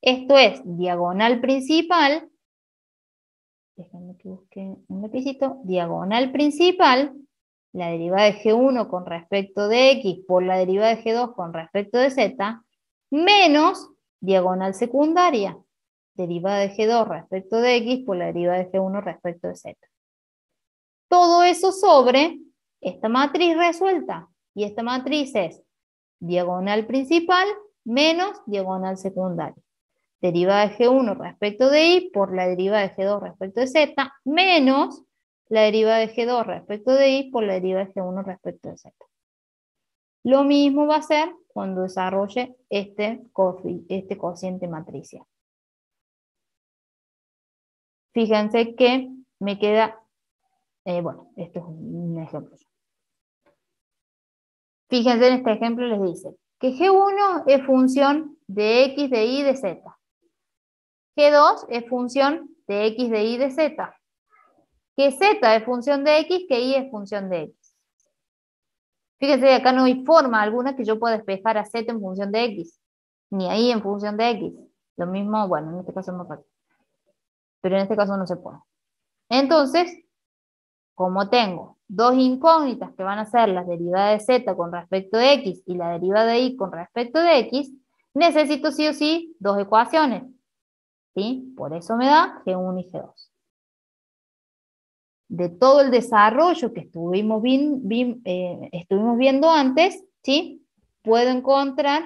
Esto es diagonal principal, déjenme que busque un lapicito, diagonal principal, la derivada de G1 con respecto de X por la derivada de G2 con respecto de Z, menos diagonal secundaria, derivada de G2 respecto de X por la derivada de G1 respecto de Z. Todo eso sobre esta matriz resuelta. Y esta matriz es diagonal principal menos diagonal secundaria. Derivada de G1 respecto de Y por la derivada de G2 respecto de Z menos la derivada de G2 respecto de Y por la derivada de G1 respecto de Z. Lo mismo va a ser cuando desarrolle este cociente matricial. Fíjense que me queda, bueno, esto es un ejemplo. Fíjense en este ejemplo les dice que G1 es función de X, de Y, de Z. G2 es función de X, de Y, de Z. Que Z es función de X, que Y es función de X. Fíjense que acá no hay forma alguna que yo pueda despejar a Z en función de X, ni a Y en función de X. Lo mismo, bueno, en este caso es más fácil. Pero en este caso no se puede. Entonces, como tengo dos incógnitas que van a ser las derivadas de Z con respecto de X y la derivada de Y con respecto de X, necesito sí o sí dos ecuaciones. ¿Sí? Por eso me da G1 y G2. De todo el desarrollo que estuvimos viendo antes, ¿sí? Puedo encontrar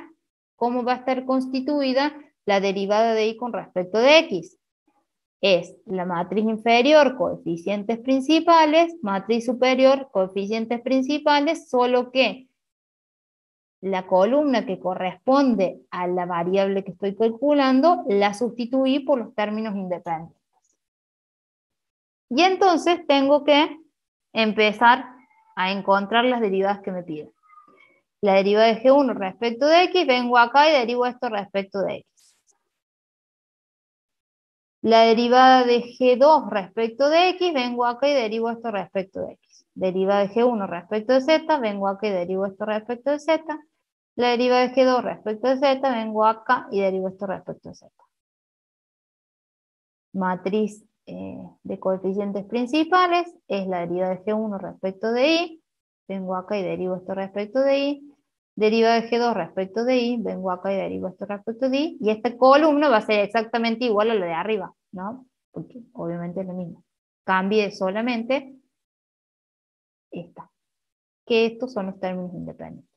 cómo va a estar constituida la derivada de Y con respecto de X. Es la matriz inferior, coeficientes principales, matriz superior, coeficientes principales, solo que la columna que corresponde a la variable que estoy calculando la sustituí por los términos independientes. Y entonces tengo que empezar a encontrar las derivadas que me piden. La derivada de G1 respecto de X, vengo acá y derivo esto respecto de X. La derivada de G2 respecto de X, vengo acá y derivo esto respecto de X. Derivada de G1 respecto de Z, vengo acá y derivo esto respecto de Z. La derivada de G2 respecto de Z, vengo acá y derivo esto respecto de Z. Matriz de coeficientes principales es la derivada de G1 respecto de Y. Vengo acá y derivo esto respecto de Y. Derivada de G2 respecto de Y, vengo acá y derivo esto respecto de Y. Y esta columna va a ser exactamente igual a la de arriba, ¿no? Porque obviamente es lo mismo. Cambie solamente esta. Que estos son los términos independientes.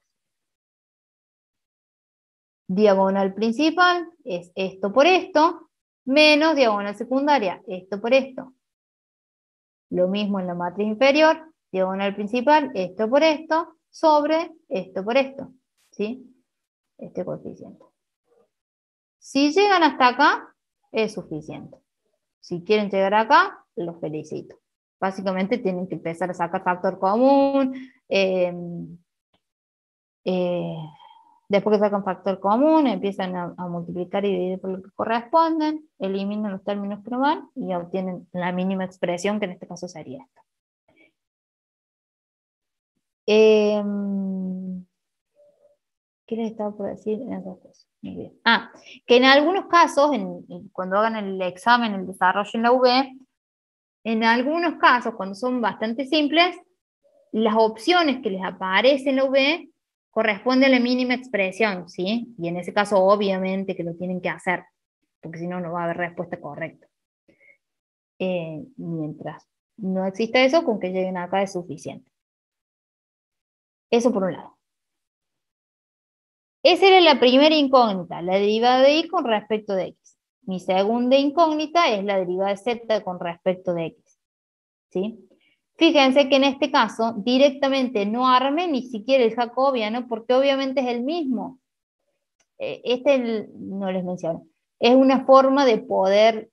Diagonal principal es esto por esto, menos diagonal secundaria, esto por esto. Lo mismo en la matriz inferior, diagonal principal, esto por esto, sobre esto por esto, ¿sí? Este coeficiente. Si llegan hasta acá, es suficiente. Si quieren llegar acá, los felicito. Básicamente tienen que empezar a sacar factor común, después que sacan factor común, empiezan a multiplicar y dividir por lo que corresponden, eliminan los términos que no van y obtienen la mínima expresión, que en este caso sería esta. ¿Qué les estaba por decir? Que en algunos casos, cuando hagan el examen, el desarrollo en la UB, en algunos casos, cuando son bastante simples, las opciones que les aparecen en la UB corresponden a la mínima expresión, ¿sí? Y en ese caso, obviamente que lo tienen que hacer, porque si no, no va a haber respuesta correcta. Mientras no exista eso, con que lleguen acá es suficiente. Eso por un lado. Esa era la primera incógnita, la derivada de Y con respecto de X. Mi segunda incógnita es la derivada de Z con respecto de X. ¿Sí? Fíjense que en este caso directamente no armé ni siquiera el jacobiano porque obviamente es el mismo. No les menciono. Es una forma de poder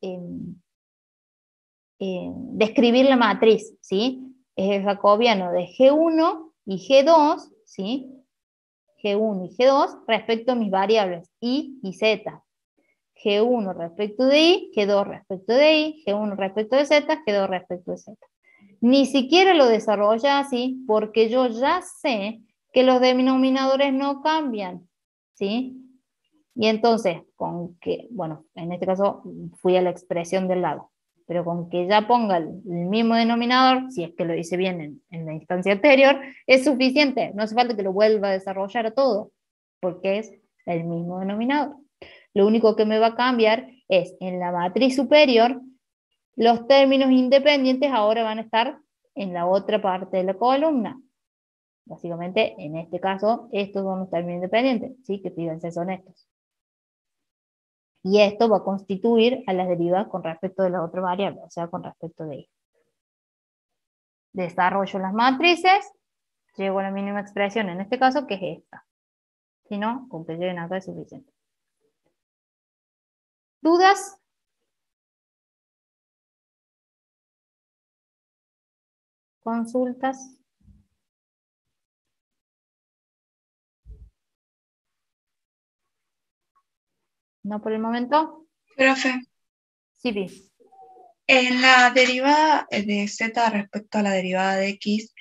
describir la matriz, ¿sí? Es el jacobiano de G1 y G2, ¿sí? G1 y G2 respecto a mis variables Y y Z. G1 respecto de Y, G2 respecto de Y, G1 respecto de Z, G2 respecto de Z. Ni siquiera lo desarrolla así porque yo ya sé que los denominadores no cambian, ¿sí? Y entonces, con que, bueno, en este caso fui a la expresión del lado, pero con que ya ponga el mismo denominador, si es que lo hice bien en la instancia anterior, es suficiente. No hace falta que lo vuelva a desarrollar a todo, porque es el mismo denominador. Lo único que me va a cambiar es en la matriz superior, los términos independientes ahora van a estar en la otra parte de la columna. Básicamente, en este caso, estos son los términos independientes, ¿sí? Que fíjense, son estos. Y esto va a constituir a las derivadas con respecto de la otra variable, o sea, con respecto de Y. Desarrollo las matrices, llego a la mínima expresión, en este caso, que es esta. Si no, con que lleguen acá es suficiente. ¿Dudas? ¿Consultas? ¿No por el momento? Profe, Sí, Pi. en la derivada de Z respecto a la derivada de X,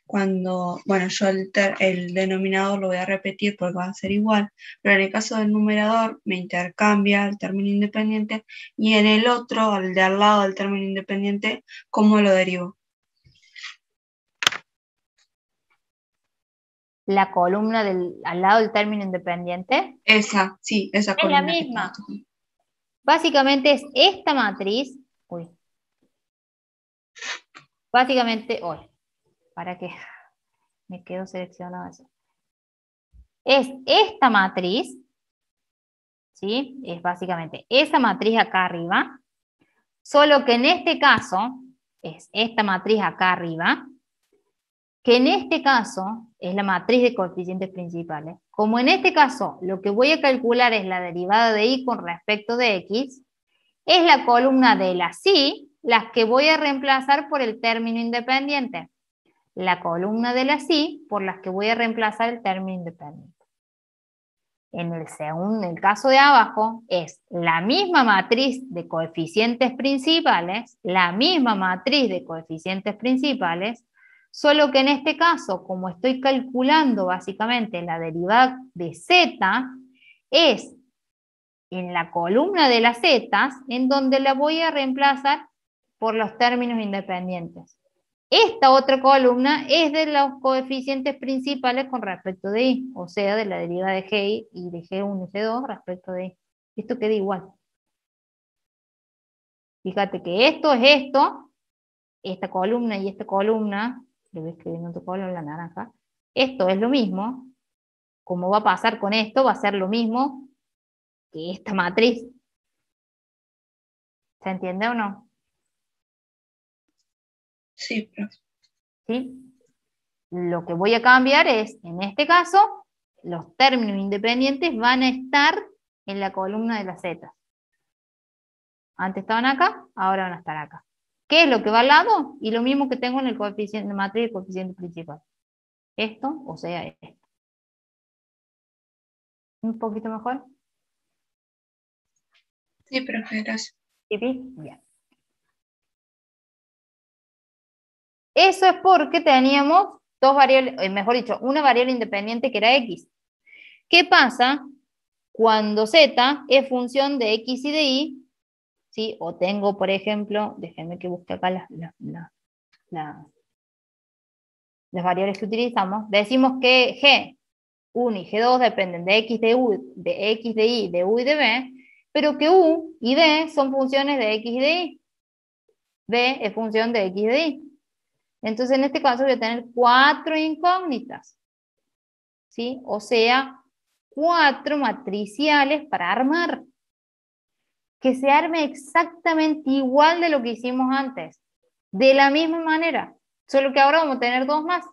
cuando, bueno, yo el denominador lo voy a repetir porque va a ser igual, pero en el caso del numerador me intercambia el término independiente y en el otro, el de al lado del término independiente, ¿cómo lo derivo? La columna al lado del término independiente Esa, sí, esa es columna. la misma. Básicamente es esta matriz. Básicamente, para que me quedo seleccionado eso. Es esta matriz, ¿sí? Es básicamente esa matriz acá arriba, solo que en este caso es esta matriz acá arriba, que en este caso es la matriz de coeficientes principales. Como en este caso lo que voy a calcular es la derivada de Y con respecto de X, es la columna de las Y las que voy a reemplazar por el término independiente. La columna de las Y por las que voy a reemplazar el término independiente. en el caso de abajo, es la misma matriz de coeficientes principales, solo que en este caso, como estoy calculando básicamente la derivada de z, es en la columna de las zetas, en donde la voy a reemplazar por los términos independientes. Esta otra columna es de los coeficientes principales con respecto de y, o sea, de la derivada de g y de g1 y g2 respecto de y. Esto queda igual. Fíjate que esto es esto, esta columna y esta columna, le voy escribiendo otro color en la naranja, esto es lo mismo, como va a pasar con esto, va a ser lo mismo que esta matriz. ¿Se entiende o no? Sí, profe. ¿Sí? Lo que voy a cambiar es, en este caso, los términos independientes van a estar en la columna de las zetas. Antes estaban acá, ahora van a estar acá. ¿Qué es lo que va al lado? Y lo mismo que tengo en el coeficiente de matriz y el coeficiente principal. Esto, o sea, esto. ¿Un poquito mejor? Sí, profe, gracias. ¿Sí? Bien. Eso es porque teníamos dos variables, mejor dicho, una variable independiente que era x. ¿Qué pasa cuando z es función de x y de y? ¿Sí? O tengo, por ejemplo, déjenme que busque acá las variables que utilizamos. Decimos que G1 y G2 dependen de x de y, de u y de b, pero que u y b son funciones de x y de y. B es función de x y de y. Entonces, en este caso voy a tener 4 incógnitas. ¿Sí? O sea, 4 matriciales para armar. Que se arme exactamente igual de lo que hicimos antes. De la misma manera. Solo que ahora vamos a tener 2 más.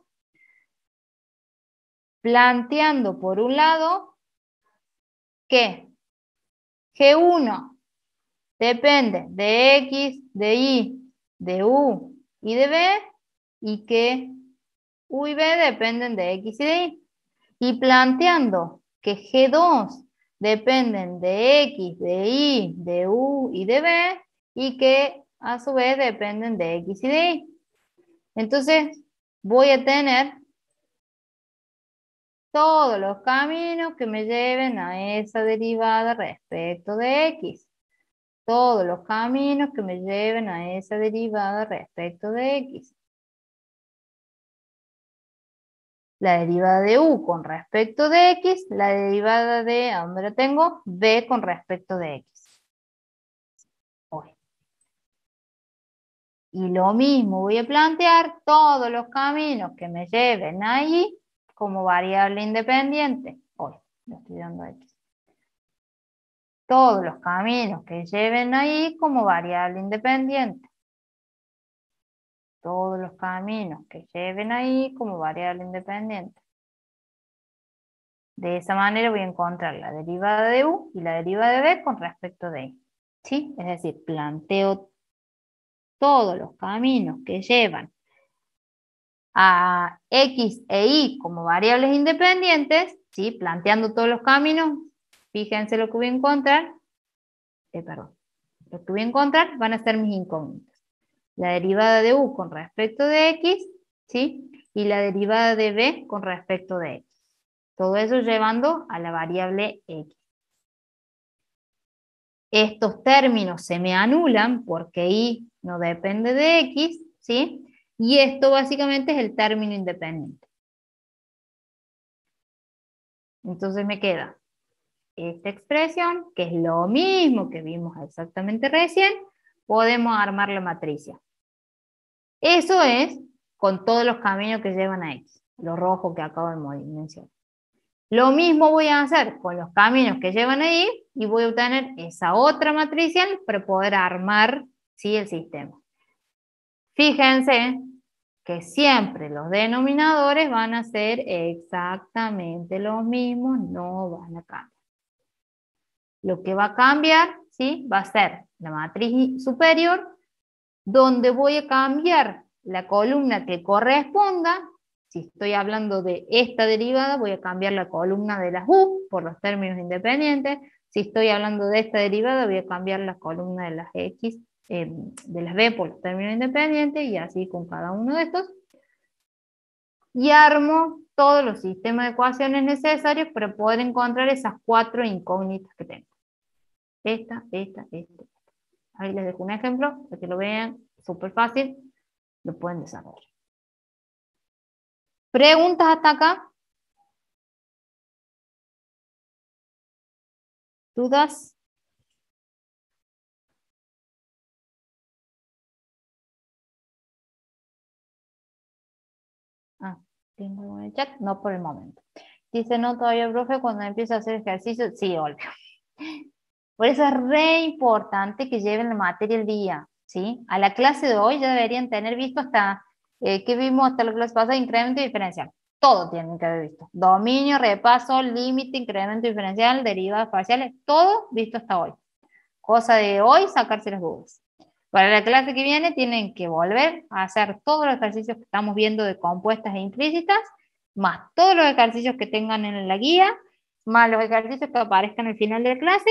Planteando por un lado que G1 depende de X, de Y, de U y de B, y que U y B dependen de X y de Y. Y planteando que G2 dependen de X, de Y, de U y de B, y que a su vez dependen de X y de Y. Entonces voy a tener todos los caminos que me lleven a esa derivada respecto de X. Todos los caminos que me lleven a esa derivada respecto de X. La derivada de U con respecto de X, la derivada de, ¿a dónde la tengo? B con respecto de X. Hoy. Y lo mismo voy a plantear todos los caminos que me lleven ahí como variable independiente. Hoy, lo estoy dando X. Todos los caminos que lleven ahí como variable independiente. Todos los caminos que lleven ahí como variable independiente. De esa manera voy a encontrar la derivada de U y la derivada de B con respecto de Y. ¿Sí? Es decir, planteo todos los caminos que llevan a X e Y como variables independientes, ¿sí? Planteando todos los caminos, fíjense lo que voy a encontrar, lo que voy a encontrar van a ser mis incógnitas. La derivada de U con respecto de X, ¿sí? Y la derivada de B con respecto de X. Todo eso llevando a la variable X. Estos términos se me anulan porque Y no depende de X, ¿sí? Y esto básicamente es el término independiente. Entonces me queda esta expresión, que es lo mismo que vimos exactamente recién, podemos armar la matricia. Eso es con todos los caminos que llevan a X, lo rojo que acabo de mencionar. Lo mismo voy a hacer con los caminos que llevan a Y y voy a obtener esa otra matricial para poder armar, ¿sí?, el sistema. Fíjense que siempre los denominadores van a ser exactamente los mismos, no van a cambiar. Lo que va a cambiar, ¿sí?, va a ser la matriz superior, donde voy a cambiar la columna que corresponda, Si estoy hablando de esta derivada, voy a cambiar la columna de las u por los términos independientes. Si estoy hablando de esta derivada, voy a cambiar la columna de las x, de las b por los términos independientes, y así con cada uno de estos. Y armo todos los sistemas de ecuaciones necesarios para poder encontrar esas 4 incógnitas que tengo. Esta. Ahí les dejo un ejemplo para que lo vean, súper fácil, lo pueden desarrollar. ¿Preguntas hasta acá? ¿Dudas? ¿Tengo algo en el chat? No por el momento. Dice, no todavía, profe, cuando empiezo a hacer ejercicio, sí, obvio. Por eso es re importante que lleven la materia el día, ¿sí? A la clase de hoy ya deberían tener visto hasta, ¿qué vimos hasta la clase pasada? Incremento y diferencial. Todo tienen que haber visto. Dominio, repaso, límite, incremento diferencial, derivadas parciales, todo visto hasta hoy. Cosa de hoy, sacarse las dudas. Para la clase que viene tienen que volver a hacer todos los ejercicios que estamos viendo de compuestas e implícitas, más todos los ejercicios que tengan en la guía, más los ejercicios que aparezcan al final de la clase,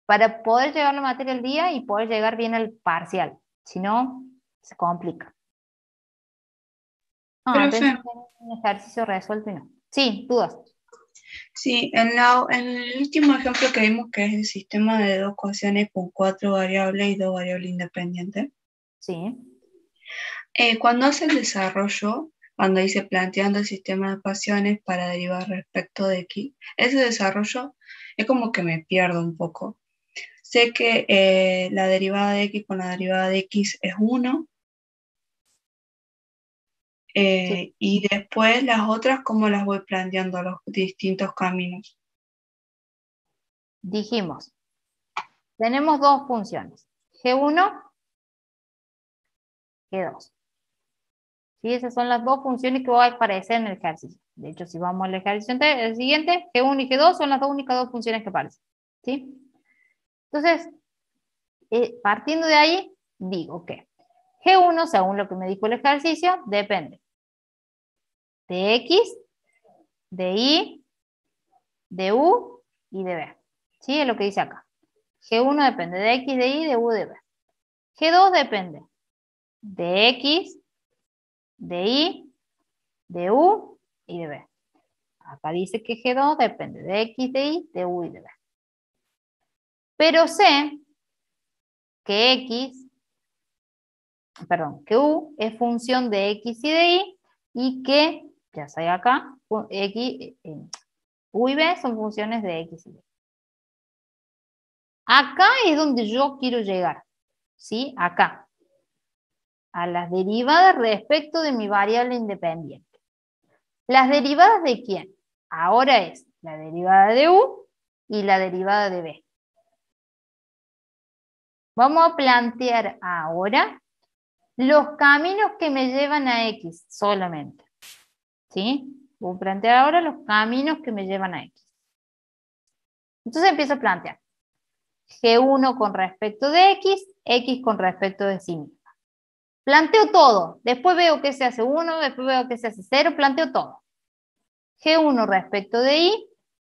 para poder llevar la materia al día y poder llegar bien al parcial. Si no, se complica. Pensé que tenía un ejercicio resuelto y no. Sí, dudas. Sí, en el último ejemplo que vimos, que es el sistema de 2 ecuaciones con 4 variables y 2 variables independientes. Sí. Cuando hace el desarrollo, cuando dice planteando el sistema de ecuaciones para derivar respecto de x, ese desarrollo es como que me pierdo un poco. Sé que la derivada de x con la derivada de x es 1. Sí. Y después las otras, ¿cómo las voy planteando a los distintos caminos? Dijimos, tenemos dos funciones, G1, G2. ¿Sí? Esas son las dos funciones que va a aparecer en el ejercicio. De hecho, si vamos al ejercicio el siguiente, G1 y G2 son las únicas dos funciones que aparecen. ¿Sí? Entonces, partiendo de ahí, digo que G1, según lo que me dijo el ejercicio, depende de X, de Y, de U y de B. ¿Sí? Es lo que dice acá. G1 depende de X, de Y, de U, de B. G2 depende de X, de Y, de U y de B. Acá dice que G2 depende de X, de Y, de U y de B. Pero sé que que U es función de X y de Y, y que, ya sé acá, U y B son funciones de X y Y. Acá es donde yo quiero llegar, ¿sí? Acá. A las derivadas respecto de mi variable independiente. ¿Las derivadas de quién? Ahora es la derivada de U y la derivada de B. Vamos a plantear ahora los caminos que me llevan a X solamente. ¿Sí? Voy a plantear ahora los caminos que me llevan a X. Entonces empiezo a plantear G1 con respecto de X con respecto de sí misma. Planteo todo. Después veo que se hace 1, después veo que se hace 0, planteo todo. G1 respecto de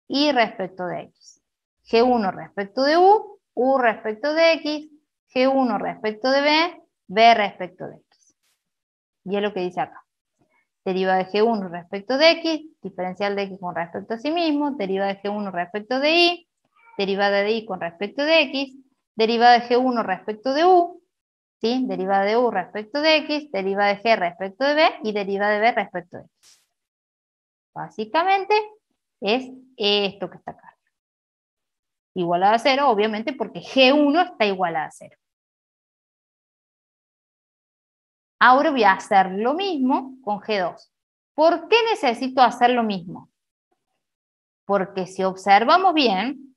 Y respecto de X. G1 respecto de U respecto de X, G1 respecto de B, B respecto de X. Y es lo que dice acá. Deriva de G1 respecto de X, diferencial de X con respecto a sí mismo, deriva de G1 respecto de Y, derivada de Y con respecto de X, derivada de G1 respecto de U, ¿sí? Derivada de U respecto de X, derivada de G respecto de B y derivada de B respecto de X. Básicamente es esto que está acá. Igualada a 0, obviamente, porque G1 está igualada a 0. Ahora voy a hacer lo mismo con G2. ¿Por qué necesito hacer lo mismo? Porque si observamos bien,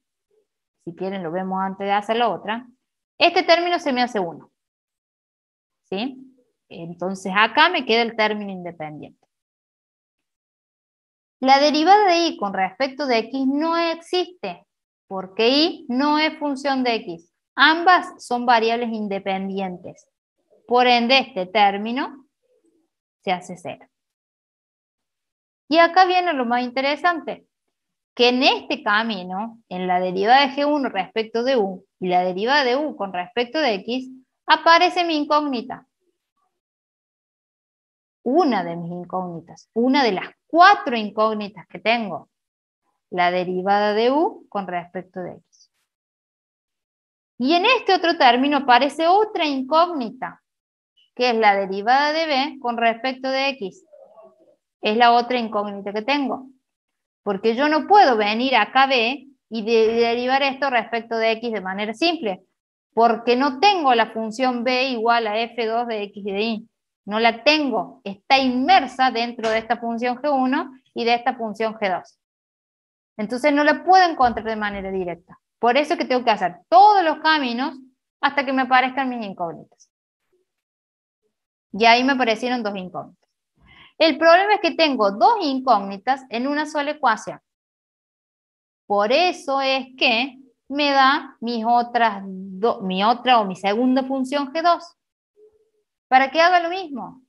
si quieren lo vemos antes de hacer la otra, este término se me hace 1. ¿Sí? Entonces acá me queda el término independiente. La derivada de Y con respecto de X no existe, porque Y no es función de X. Ambas son variables independientes. Por ende, este término se hace 0. Y acá viene lo más interesante, que en este camino, en la derivada de G1 respecto de U y la derivada de U con respecto de X, aparece mi incógnita. Una de mis incógnitas, una de las 4 incógnitas que tengo, la derivada de U con respecto de X. Y en este otro término aparece otra incógnita, que es la derivada de B con respecto de X. Es la otra incógnita que tengo. Porque yo no puedo venir acá B y derivar esto respecto de X de manera simple. Porque no tengo la función B igual a F2 de X y de Y. No la tengo. Está inmersa dentro de esta función G1 y de esta función G2. Entonces no la puedo encontrar de manera directa. Por eso es que tengo que hacer todos los caminos hasta que me aparezcan mis incógnitas. Y ahí me aparecieron 2 incógnitas. El problema es que tengo 2 incógnitas en una sola ecuación. Por eso es que me da mi otra o mi segunda función G2. Para que haga lo mismo.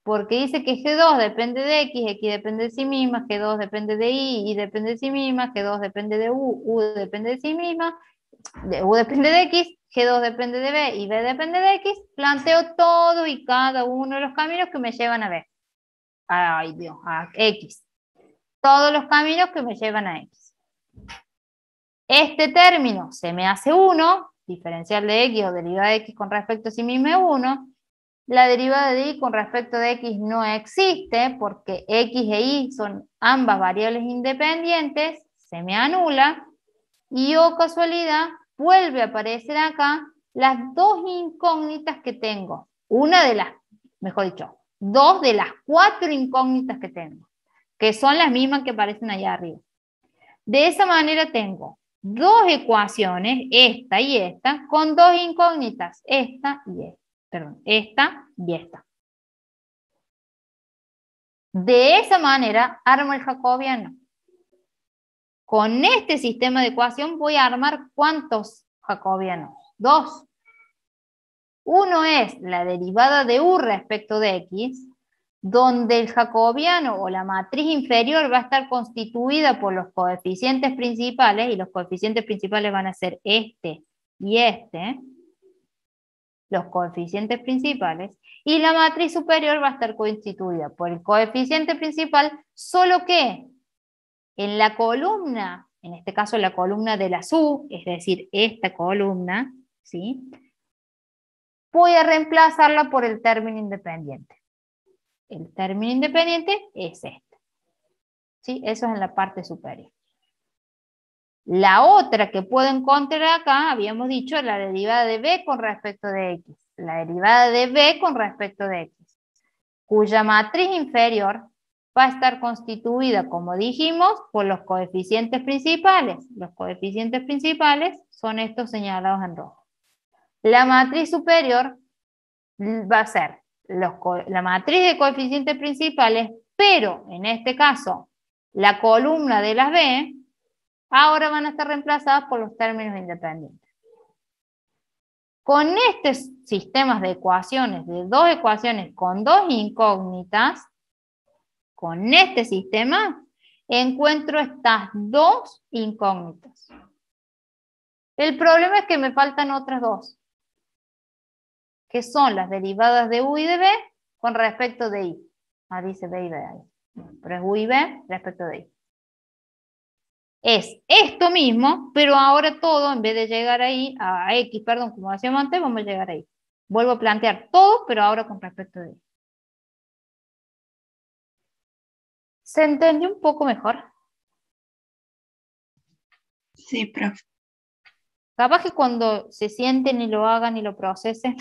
Porque dice que G2 depende de X, X depende de sí misma, G2 depende de Y, Y depende de sí misma, G2 depende de U, U depende de sí misma, U depende de X, G2 depende de B y B depende de X. Planteo todo y cada uno de los caminos que me llevan a B. Ay Dios, a X. Todos los caminos que me llevan a X. Este término se me hace 1, diferencial de X o derivada de X con respecto a sí misma es 1. La derivada de Y con respecto de X no existe porque X e Y son ambas variables independientes, se me anula y oh casualidad vuelve a aparecer acá las 2 incógnitas que tengo. Una de las, mejor dicho, 2 de las 4 incógnitas que tengo, que son las mismas que aparecen allá arriba. De esa manera tengo 2 ecuaciones, esta y esta, con 2 incógnitas, esta y esta. Perdón, esta y esta. De esa manera armo el jacobiano. Con este sistema de ecuación voy a armar ¿cuántos jacobianos? 2. Uno es la derivada de U respecto de X, donde el jacobiano o la matriz inferior va a estar constituida por los coeficientes principales, y los coeficientes principales van a ser este y este, los coeficientes principales, y la matriz superior va a estar constituida por el coeficiente principal, solo que en la columna, en este caso la columna de la U, es decir, esta columna, ¿sí? Voy a reemplazarla por el término independiente. El término independiente es este. ¿Sí? Eso es en la parte superior. La otra que puedo encontrar acá, habíamos dicho, la derivada de B con respecto de X. La derivada de B con respecto de X, cuya matriz inferior va a estar constituida, como dijimos, por los coeficientes principales. Los coeficientes principales son estos señalados en rojo. La matriz superior va a ser la matriz de coeficientes principales, pero en este caso, la columna de las B, ahora van a estar reemplazadas por los términos independientes. Con estos sistemas de ecuaciones, de 2 ecuaciones con 2 incógnitas, con este sistema encuentro estas 2 incógnitas. El problema es que me faltan otras 2, que son las derivadas de U y de B con respecto de Y. Ah, dice B y B ahí. Pero es U y B respecto de Y. Es esto mismo, pero ahora todo, en vez de llegar ahí, a X, perdón, como hacíamos antes, vamos a llegar ahí. Vuelvo a plantear todo, pero ahora con respecto de Y. ¿Se entendió un poco mejor? Sí, profe. Capaz que cuando se sienten y lo hagan y lo procesen,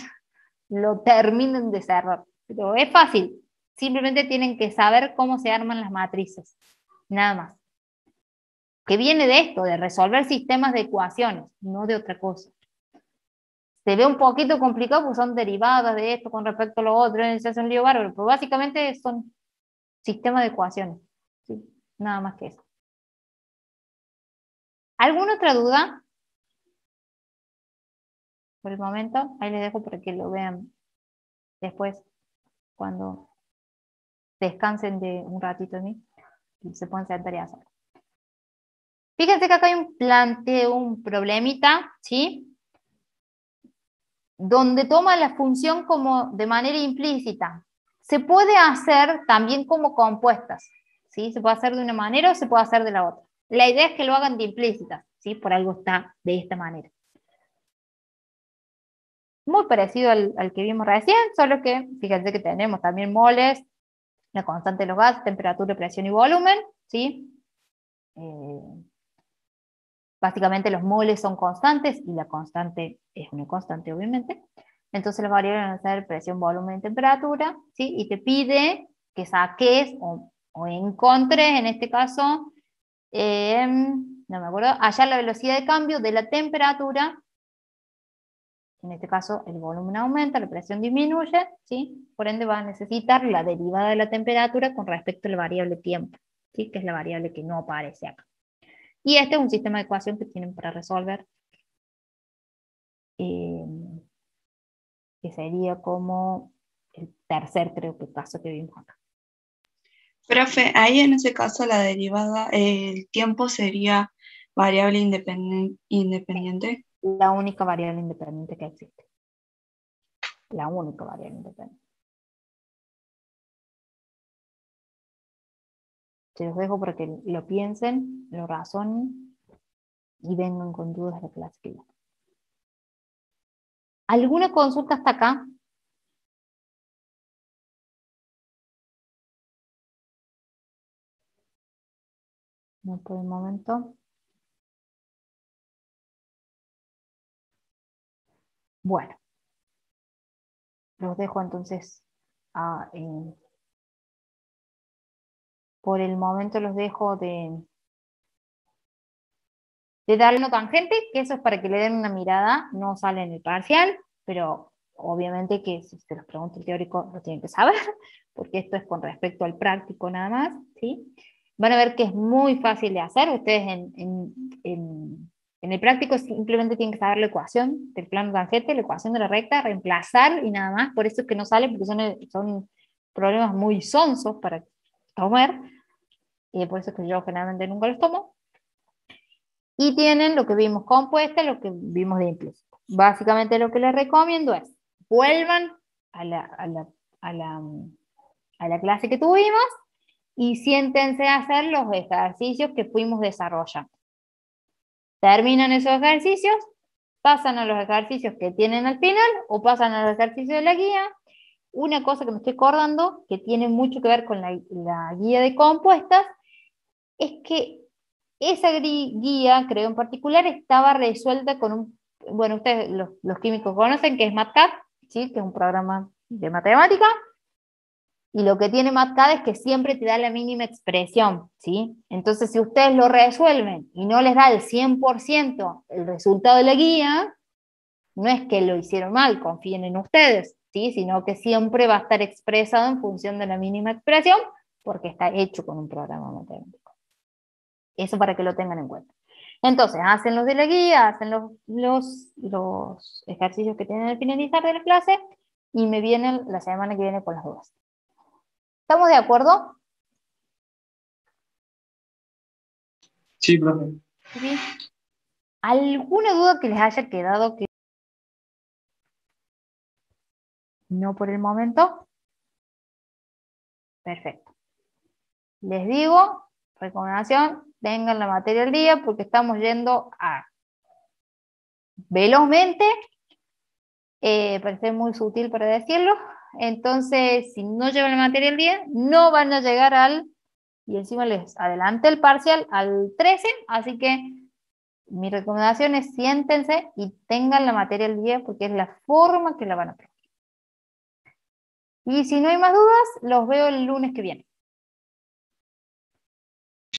lo terminen de cerrar. Pero es fácil. Simplemente tienen que saber cómo se arman las matrices. Nada más. Que viene de esto, de resolver sistemas de ecuaciones, no de otra cosa. Se ve un poquito complicado porque son derivadas de esto con respecto a lo otro, se hace un lío bárbaro, pero básicamente son sistemas de ecuaciones. ¿Sí? Nada más que eso. ¿Alguna otra duda? Por el momento, ahí les dejo para que lo vean después, cuando descansen de un ratito de mí. y se pueden sentar y hacer. Fíjense que acá hay un problemita, ¿sí? Donde toma la función como de manera implícita. Se puede hacer también como compuestas, ¿sí? Se puede hacer de una manera o se puede hacer de la otra. La idea es que lo hagan de implícitas, ¿sí? Por algo está de esta manera. Muy parecido al que vimos recién, solo que fíjense que tenemos también moles, la constante de los gases, temperatura, presión y volumen, ¿sí? Básicamente los moles son constantes y la constante es una constante, obviamente. Entonces las variables van a ser presión, volumen y temperatura, ¿sí? Y te pide que saques o encontres, en este caso, no me acuerdo, hallar la velocidad de cambio de la temperatura. En este caso el volumen aumenta, la presión disminuye, ¿sí? Por ende va a necesitar la derivada de la temperatura con respecto a la variable tiempo, ¿sí? Que es la variable que no aparece acá. Y este es un sistema de ecuación que tienen para resolver, que sería como el tercer, creo que caso que vimos acá. Profe, ahí en ese caso la derivada, el tiempo sería variable independiente. La única variable independiente que existe. La única variable independiente. Se los dejo para que lo piensen, lo razonen y vengan con dudas de la clase que viene. ¿Alguna consulta hasta acá? No por el momento. Bueno, los dejo entonces por el momento los dejo de darle una tangente, que eso es para que le den una mirada, no sale en el parcial, pero obviamente que si se los pregunta el teórico lo tienen que saber, porque esto es con respecto al práctico nada más, ¿sí? Van a ver que es muy fácil de hacer, ustedes en el práctico simplemente tienen que saber la ecuación del plano tangente, la ecuación de la recta, reemplazar y nada más, por eso es que no sale, porque son problemas muy sonsos para tomar, y por eso es que yo generalmente nunca los tomo. Y tienen lo que vimos compuesta, lo que vimos de implícito. Básicamente lo que les recomiendo es, vuelvan a la clase que tuvimos y siéntense a hacer los ejercicios que fuimos desarrollando. Terminan esos ejercicios, pasan a los ejercicios que tienen al final o pasan a los ejercicios de la guía. Una cosa que me estoy acordando, que tiene mucho que ver con la guía de compuestas, es que esa guía, creo en particular, estaba resuelta con bueno, ustedes los químicos conocen que es MATCAD, ¿sí? Que es un programa de matemática, y lo que tiene MATCAD es que siempre te da la mínima expresión, ¿sí? Entonces, si ustedes lo resuelven y no les da el 100% el resultado de la guía, no es que lo hicieron mal, confíen en ustedes, ¿sí? Sino que siempre va a estar expresado en función de la mínima expresión, porque está hecho con un programa matemático. Eso para que lo tengan en cuenta. Entonces, hacen los de la guía, hacen los ejercicios que tienen al finalizar de la clase, y me vienen la semana que viene con las dudas. ¿Estamos de acuerdo? Sí, profe. ¿Sí? ¿Alguna duda que les haya quedado que no por el momento? Perfecto. Les digo, recomendación, tengan la materia al día porque estamos yendo velozmente, parece muy sutil para decirlo, entonces si no llevan la materia al día, no van a llegar y encima les adelanté el parcial al 13, así que mi recomendación es siéntense y tengan la materia al día porque es la forma que la van a aprender. Y si no hay más dudas, los veo el lunes que viene.